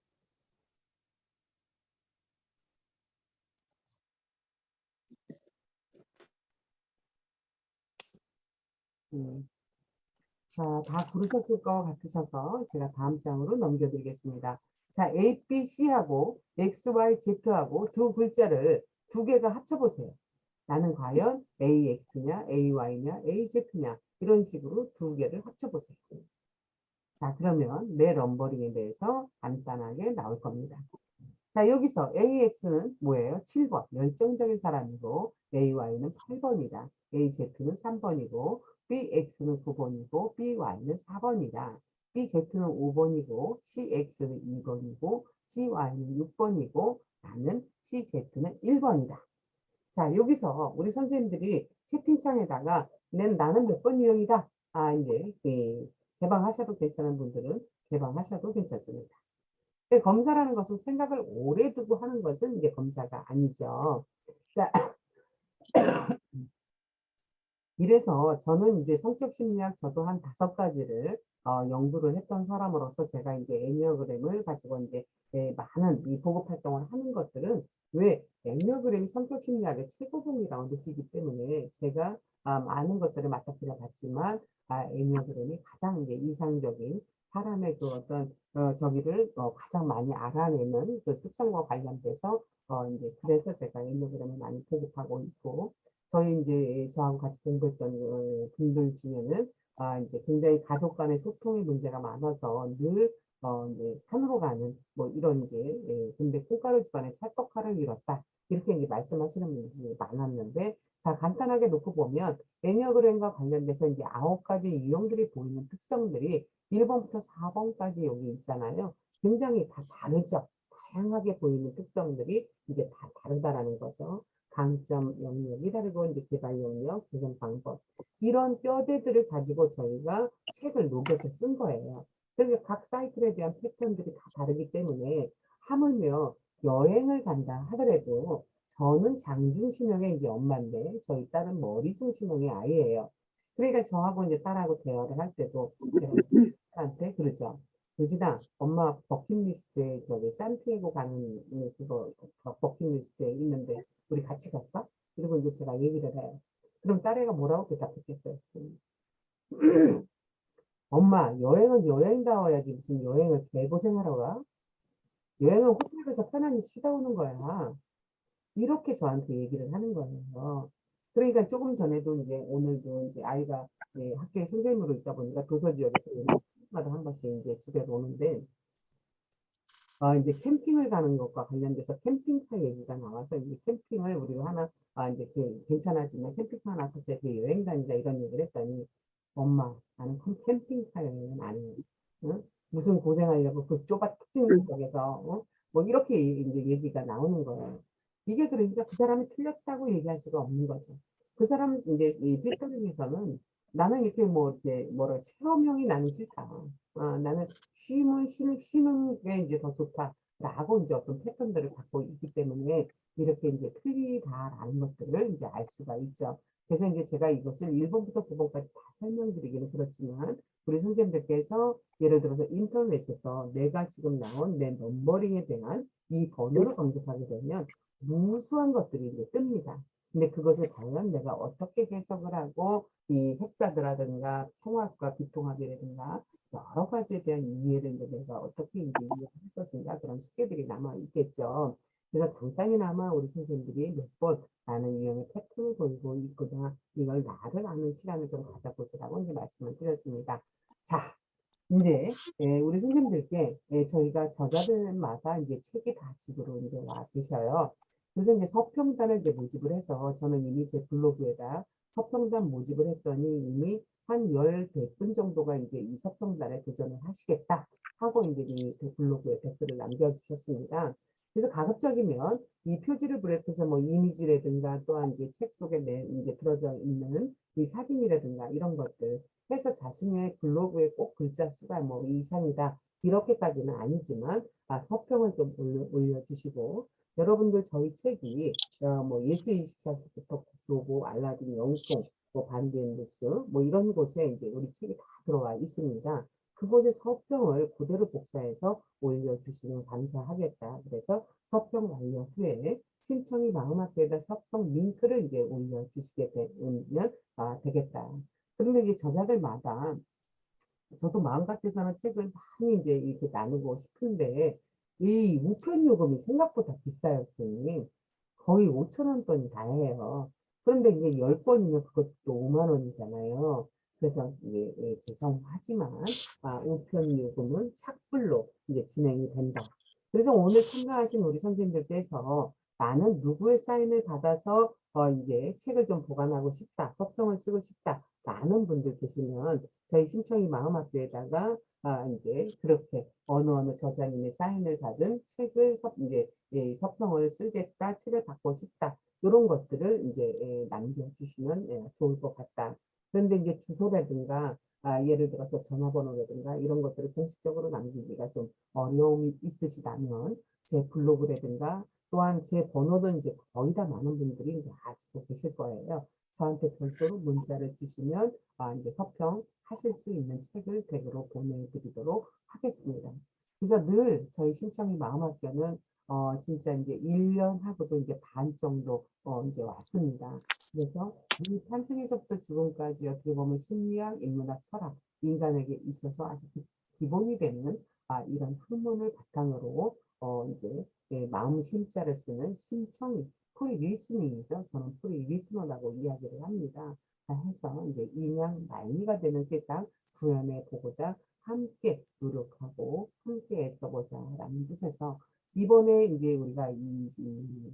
자, 다 고르셨을 것 같으셔서 제가 다음 장으로 넘겨드리겠습니다. 자, A, B, C하고 X, Y, Z하고 두 글자를 두 개가 합쳐보세요. 나는 과연 AX냐, AY냐, AZ냐 이런 식으로 두 개를 합쳐보세요. 자, 그러면 내 럼버링에 대해서 간단하게 나올 겁니다. 자, 여기서 AX는 뭐예요? 7번, 열정적인 사람이고 AY는 8번이다. AZ는 3번이고 BX는 9번이고 BY는 4번이다. BZ는 5번이고 CX는 2번이고 CY는 6번이고 나는 CZ는 1번이다. 자, 여기서 우리 선생님들이 채팅창에다가 나는 몇 번 유형이다. 이제 개방하셔도 괜찮은 분들은 개방하셔도 괜찮습니다. 검사라는 것은 생각을 오래 두고 하는 것은 이게 검사가 아니죠. 자, 이래서 저는 이제 성격 심리학 저도 한 5가지를 연구를 했던 사람으로서 제가 이제 애니어그램을 가지고 이제 많은 이 보급 활동을 하는 것들은 왜 애니어그램이 성격 심리학의 최고봉이라고 느끼기 때문에 제가 많은 것들을 맡아들여 봤지만 애니어그램이 가장 이제 이상적인 사람의 그 어떤 저기를 가장 많이 알아내는 그 특성과 관련돼서 이제 그래서 제가 애니어그램을 많이 보급하고 있고 저희 이제 저하고 같이 공부했던 분들 중에는 이제 굉장히 가족 간의 소통의 문제가 많아서 늘 이제 산으로 가는 뭐 이런 이제 근데 콩가루 집안에 찰떡칼을 잃었다 이렇게 이제 말씀하시는 분들이 많았는데 자 간단하게 놓고 보면 애니어그램과 관련돼서 이제 9가지 유형들이 보이는 특성들이 1번부터 4번까지 여기 있잖아요. 굉장히 다 다르죠. 다양하게 보이는 특성들이 이제 다 다르다라는 거죠. 강점 영역이 다르고 이제 개발 영역, 개선 방법 이런 뼈대들을 가지고 저희가 책을 녹여서 쓴 거예요. 그러니까 각 사이클에 대한 패턴들이 다 다르기 때문에 하물며 여행을 간다 하더라도 저는 장중신형의 이제 엄마인데 저희 딸은 머리중신형의 아이예요. 그러니까 저하고 이제 딸하고 대화를 할 때도 제가 딸한테 그러죠. 그지다 엄마 버킷리스트에 저기 산티아고 가는 그거 버킷리스트에 있는데 우리 같이 갈까? 그리고 이제 제가 얘기를 해요. 그럼 딸애가 뭐라고 대답했겠어요? 엄마 여행은 여행다워야지 무슨 여행을 개고생하러 가? 여행은 호텔에서 편안히 쉬다 오는 거야. 이렇게 저한테 얘기를 하는 거예요. 그러니까 조금 전에도 이제 오늘도 이제 아이가 학교에 선생님으로 있다 보니까 도서 지역에서 마다 한 번씩 이제 집에 오는데 이제 캠핑을 가는 것과 관련돼서 캠핑카 얘기가 나와서 이제 캠핑을 우리가 하나 이제 괜찮아지면 캠핑카 하나 사서 여행 다니자 이런 얘기를 했더니 엄마 나는 캠핑카 여행은 안 해. 응? 무슨 고생하려고 그 좁아 특징 지역에서 뭐 이렇게 이제 얘기가 나오는 거예요. 이게 그러니까 그 사람이 틀렸다고 얘기할 수가 없는 거죠. 그 사람은 이제 이 필터링에서는 나는 이렇게 뭐 이제 뭐라 체험형이 나는 싫다. 나는 쉬는 게 이제 더 좋다라고 이제 어떤 패턴들을 갖고 있기 때문에 이렇게 이제 틀리다라는 것들을 이제 알 수가 있죠. 그래서 이제 제가 이것을 1번부터 9번까지 다 설명드리기는 그렇지만 우리 선생님들께서 예를 들어서 인터넷에서 내가 지금 나온 내 넘버링에 대한 이 번호를 검색하게 되면 무수한 것들이 이제 뜹니다. 근데 그것을 과연 내가 어떻게 해석을 하고 이 헥사드라든가 통합과 비통합이라든가 여러 가지에 대한 이해를 이제 내가 어떻게 이제 이해할 것인가 그런 숙제들이 남아 있겠죠. 그래서 잠깐이나마 우리 선생님들이 몇 번 나는 유형의 패턴을 보이고 있구나 이걸 나를 아는 시간을 좀 가져보시라고 이제 말씀을 드렸습니다. 자, 이제 우리 선생님들께 저희가 저자들마다 이제 책이 다 집으로 이제 와 계셔요. 그래서 이제 서평단을 이제 모집을 해서 저는 이미 제 블로그에다 서평단 모집을 했더니 이미 한 10분 정도가 이제 이 서평단에 도전을 하시겠다 하고 이제 이 블로그에 댓글을 남겨주셨습니다. 그래서 가급적이면 이 표지를 비롯해서 뭐 이미지라든가 또한 이제 책 속에 이제 들어져 있는 이 사진이라든가 이런 것들 해서 자신의 블로그에 꼭 글자 수가 뭐 이상이다 이렇게까지는 아니지만 서평을 좀 올려주시고 여러분들 저희 책이 뭐 예스24부터 국로고 알라딘 영통 뭐 반디앤 뉴스 뭐 이런 곳에 이제 우리 책이 다 들어와 있습니다. 그곳에 서평을 그대로 복사해서 올려주시면 감사하겠다. 그래서 서평 완료 후에 신청이 마음앞에다 서평 링크를 이제 올려주시게 되면 되겠다. 그런데 이제 저자들마다 저도 마음 같아서는 책을 많이 이제 이렇게 나누고 싶은데 이 우편 요금이 생각보다 비싸요, 선생님. 거의 5,000원 돈이 다 해요. 그런데 이제 10번이면 그것도 5만 원이잖아요. 그래서 이제 죄송하지만 우편 요금은 착불로 이제 진행이 된다. 그래서 오늘 참가하신 우리 선생님들께서 나는 누구의 사인을 받아서 이제 책을 좀 보관하고 싶다, 서평을 쓰고 싶다, 많은 분들 계시면 저희 심청이 마음학교에다가 이제 그렇게 어느 저자님의 사인을 받은 책을 이제 서평을 쓰겠다, 책을 받고 싶다 이런 것들을 이제 남겨주시면 좋을 것 같다. 그런데 이제 주소라든가 예를 들어서 전화번호라든가 이런 것들을 공식적으로 남기기가 좀 어려움이 있으시다면 제 블로그라든가 또한 제 번호도 이제 거의 다 많은 분들이 이제 아시고 계실 거예요. 저한테 별도로 문자를 주시면 이제 서평 하실 수 있는 책을 댁으로 보내드리도록 하겠습니다. 그래서 늘 저희 신청이 마음학교는 진짜 이제 1년 하고도 이제 반 정도 이제 왔습니다. 그래서 이 탄생에서부터 죽음까지 어떻게 보면 심리학, 인문학, 철학, 인간에게 있어서 아주 기본이 되는 이런 학문을 바탕으로 이제 마음 심자를 쓰는 심청이 프리 리스닝이죠. 저는 프리 리스너라고 이야기를 합니다. 해서 이제 인양 말미가 되는 세상 구현해 보고자 함께 노력하고 함께 애써보자라는 뜻에서 이번에 이제 우리가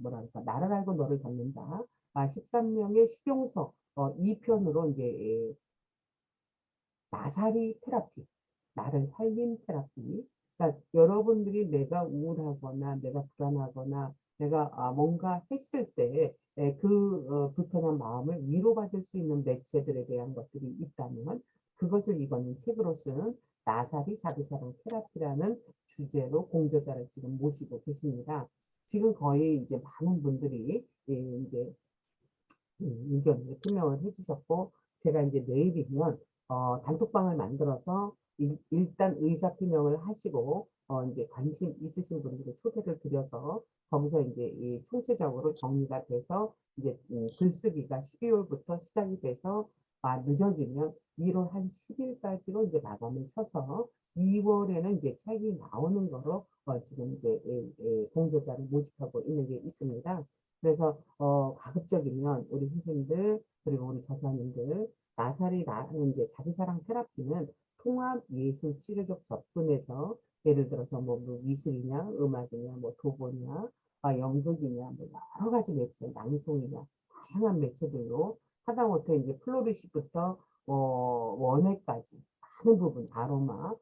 뭐랄까 나를 알고 너를 닮는다 13명의 실용서 2편으로 이제 나살이 테라피, 나를 살린 테라피. 그러니까 여러분들이 내가 우울하거나 내가 불안하거나 내가 뭔가 했을 때 그 불편한 마음을 위로받을 수 있는 매체들에 대한 것들이 있다면 그것을 이번 책으로 쓴 나살이 자기사랑 테라피라는 주제로 공저자를 지금 모시고 계십니다. 지금 거의 이제 많은 분들이 이제 의견을 표명을 해주셨고 제가 이제 내일이면 단톡방을 만들어서 일단 의사 표명을 하시고 이제 관심 있으신 분들을 초대를 드려서 거기서 이제 이 총체적으로 정리가 돼서 이제 글쓰기가 12월부터 시작이 돼서 늦어지면 1월 한 10일까지로 이제 마감을 쳐서 2월에는 이제 책이 나오는 거로 지금 이제 공저자를 모집하고 있는 게 있습니다. 그래서 가급적이면 우리 선생님들 그리고 우리 저자님들 나살이 나는 이제 자기사랑 테라피는 통합 예술 치료적 접근에서 예를 들어서 뭐 미술이냐 음악이냐 뭐 도보냐 연극이냐 뭐 여러 가지 매체 낭송이냐 다양한 매체들로 하다못해 이제 플로리시부터 원예까지 많은 부분 아로마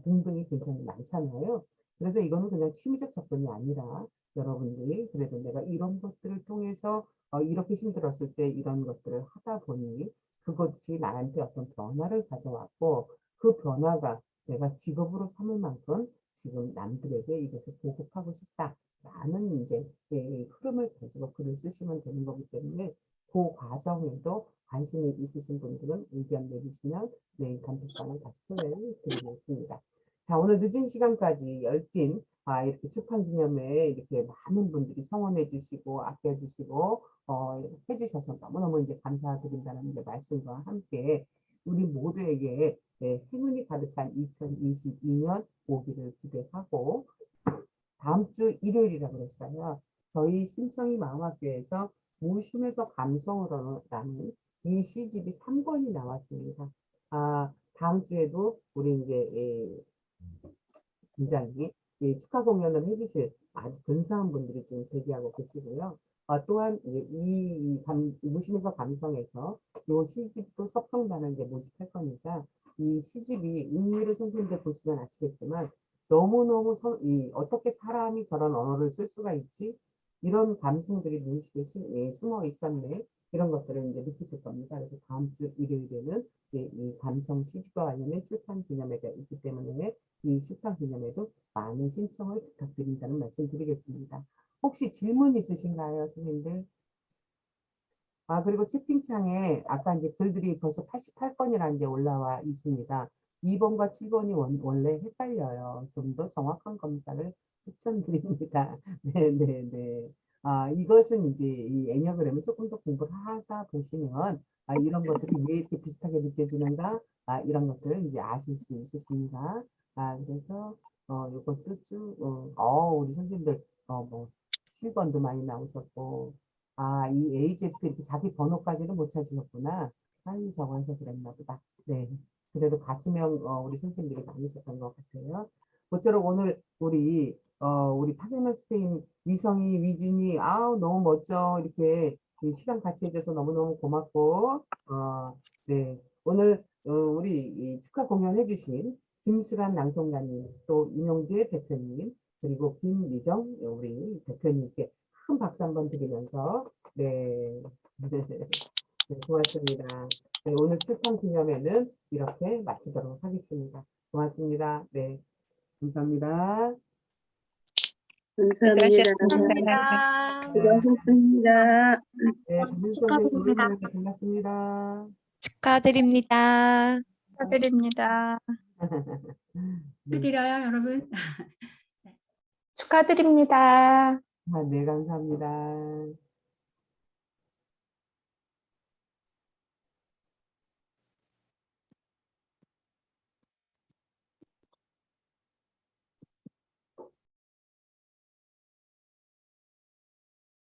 등등이 굉장히 많잖아요. 그래서 이거는 그냥 취미적 접근이 아니라 여러분들이 그래도 내가 이런 것들을 통해서 이렇게 힘들었을 때 이런 것들을 하다 보니 그것이 나한테 어떤 변화를 가져왔고 그 변화가 내가 직업으로 삼을 만큼 지금 남들에게 이것을 보급하고 싶다라는 이제 흐름을 가지고 글을 쓰시면 되는 거기 때문에 그 과정에도 관심이 있으신 분들은 의견 내주시면 내일 단톡방을 다시 초대를 드리겠습니다. 자, 오늘 늦은 시간까지 열띤 이렇게 출판기념회에 이렇게 많은 분들이 성원해 주시고 아껴주시고 해주셔서 너무너무 이제 감사드린다는 말씀과 함께 우리 모두에게 행운이 가득한 2022년 오기를 기대하고 다음 주 일요일이라고 그랬어요. 저희 신청이 마음학교에서 무심에서 감성으로라는 이 시집이 3권이 나왔습니다. 다음 주에도 우리 이제 굉장히 축하 공연을 해주실 아주 근사한 분들이 지금 대기하고 계시고요. 또한 이 무심에서 감성에서 이 시집도 서평단을 이제 모집할 거니까 이 시집이 의미를 선생님들 보시면 아시겠지만 너무너무 어떻게 사람이 저런 언어를 쓸 수가 있지? 이런 감성들이 무의식에 숨어 있었네. 이런 것들을 이제 느끼실 겁니다. 그래서 다음 주 일요일에는 이 감성 시집과 관련된 출판 기념회가 있기 때문에 이 출판 기념회도 많은 신청을 부탁드린다는 말씀 드리겠습니다. 혹시 질문 있으신가요, 선생님들? 그리고 채팅창에 아까 이제 글들이 벌써 88건이라는 게 올라와 있습니다. 2번과 7번이 원래 헷갈려요. 좀 더 정확한 검사를 추천드립니다. 네네네. 이것은 이제 이 애니어그램을 조금 더 공부를 하다 보시면 이런 것들이 왜 이렇게 비슷하게 느껴지는가 이런 것들을 이제 아실 수 있으십니다. 그래서 이것도 쭉 우리 선생님들 뭐 7번도 많이 나오셨고 이 AZ 이렇게 자기 번호까지는 못 찾으셨구나. 적어서 그랬나 보다. 네. 그래도 가수명 우리 선생님들이 많으셨던 것 같아요. 모쪼록 오늘 우리 박영만 선생님, 위성이, 위진이, 너무 멋져. 이렇게 시간 같이 해줘서 너무너무 고맙고, 네. 오늘 우리 축하 공연 해주신 김수란 낭송가님, 또 임용재 대표님, 그리고 김미정 우리 대표님께 큰 박수 한번 드리면서, 네. 네, 고맙습니다. 네, 오늘 출판 기념회는 이렇게 마치도록 하겠습니다. 고맙습니다. 네, 감사합니다. 감사합니다. 수고하셨습니다. 네, 박윤 선생님 오랜만에 반갑습니다. 축하드립니다. 축하드립니다. 네. 드려요, 여러분. 축하드립니다. 네, 감사합니다.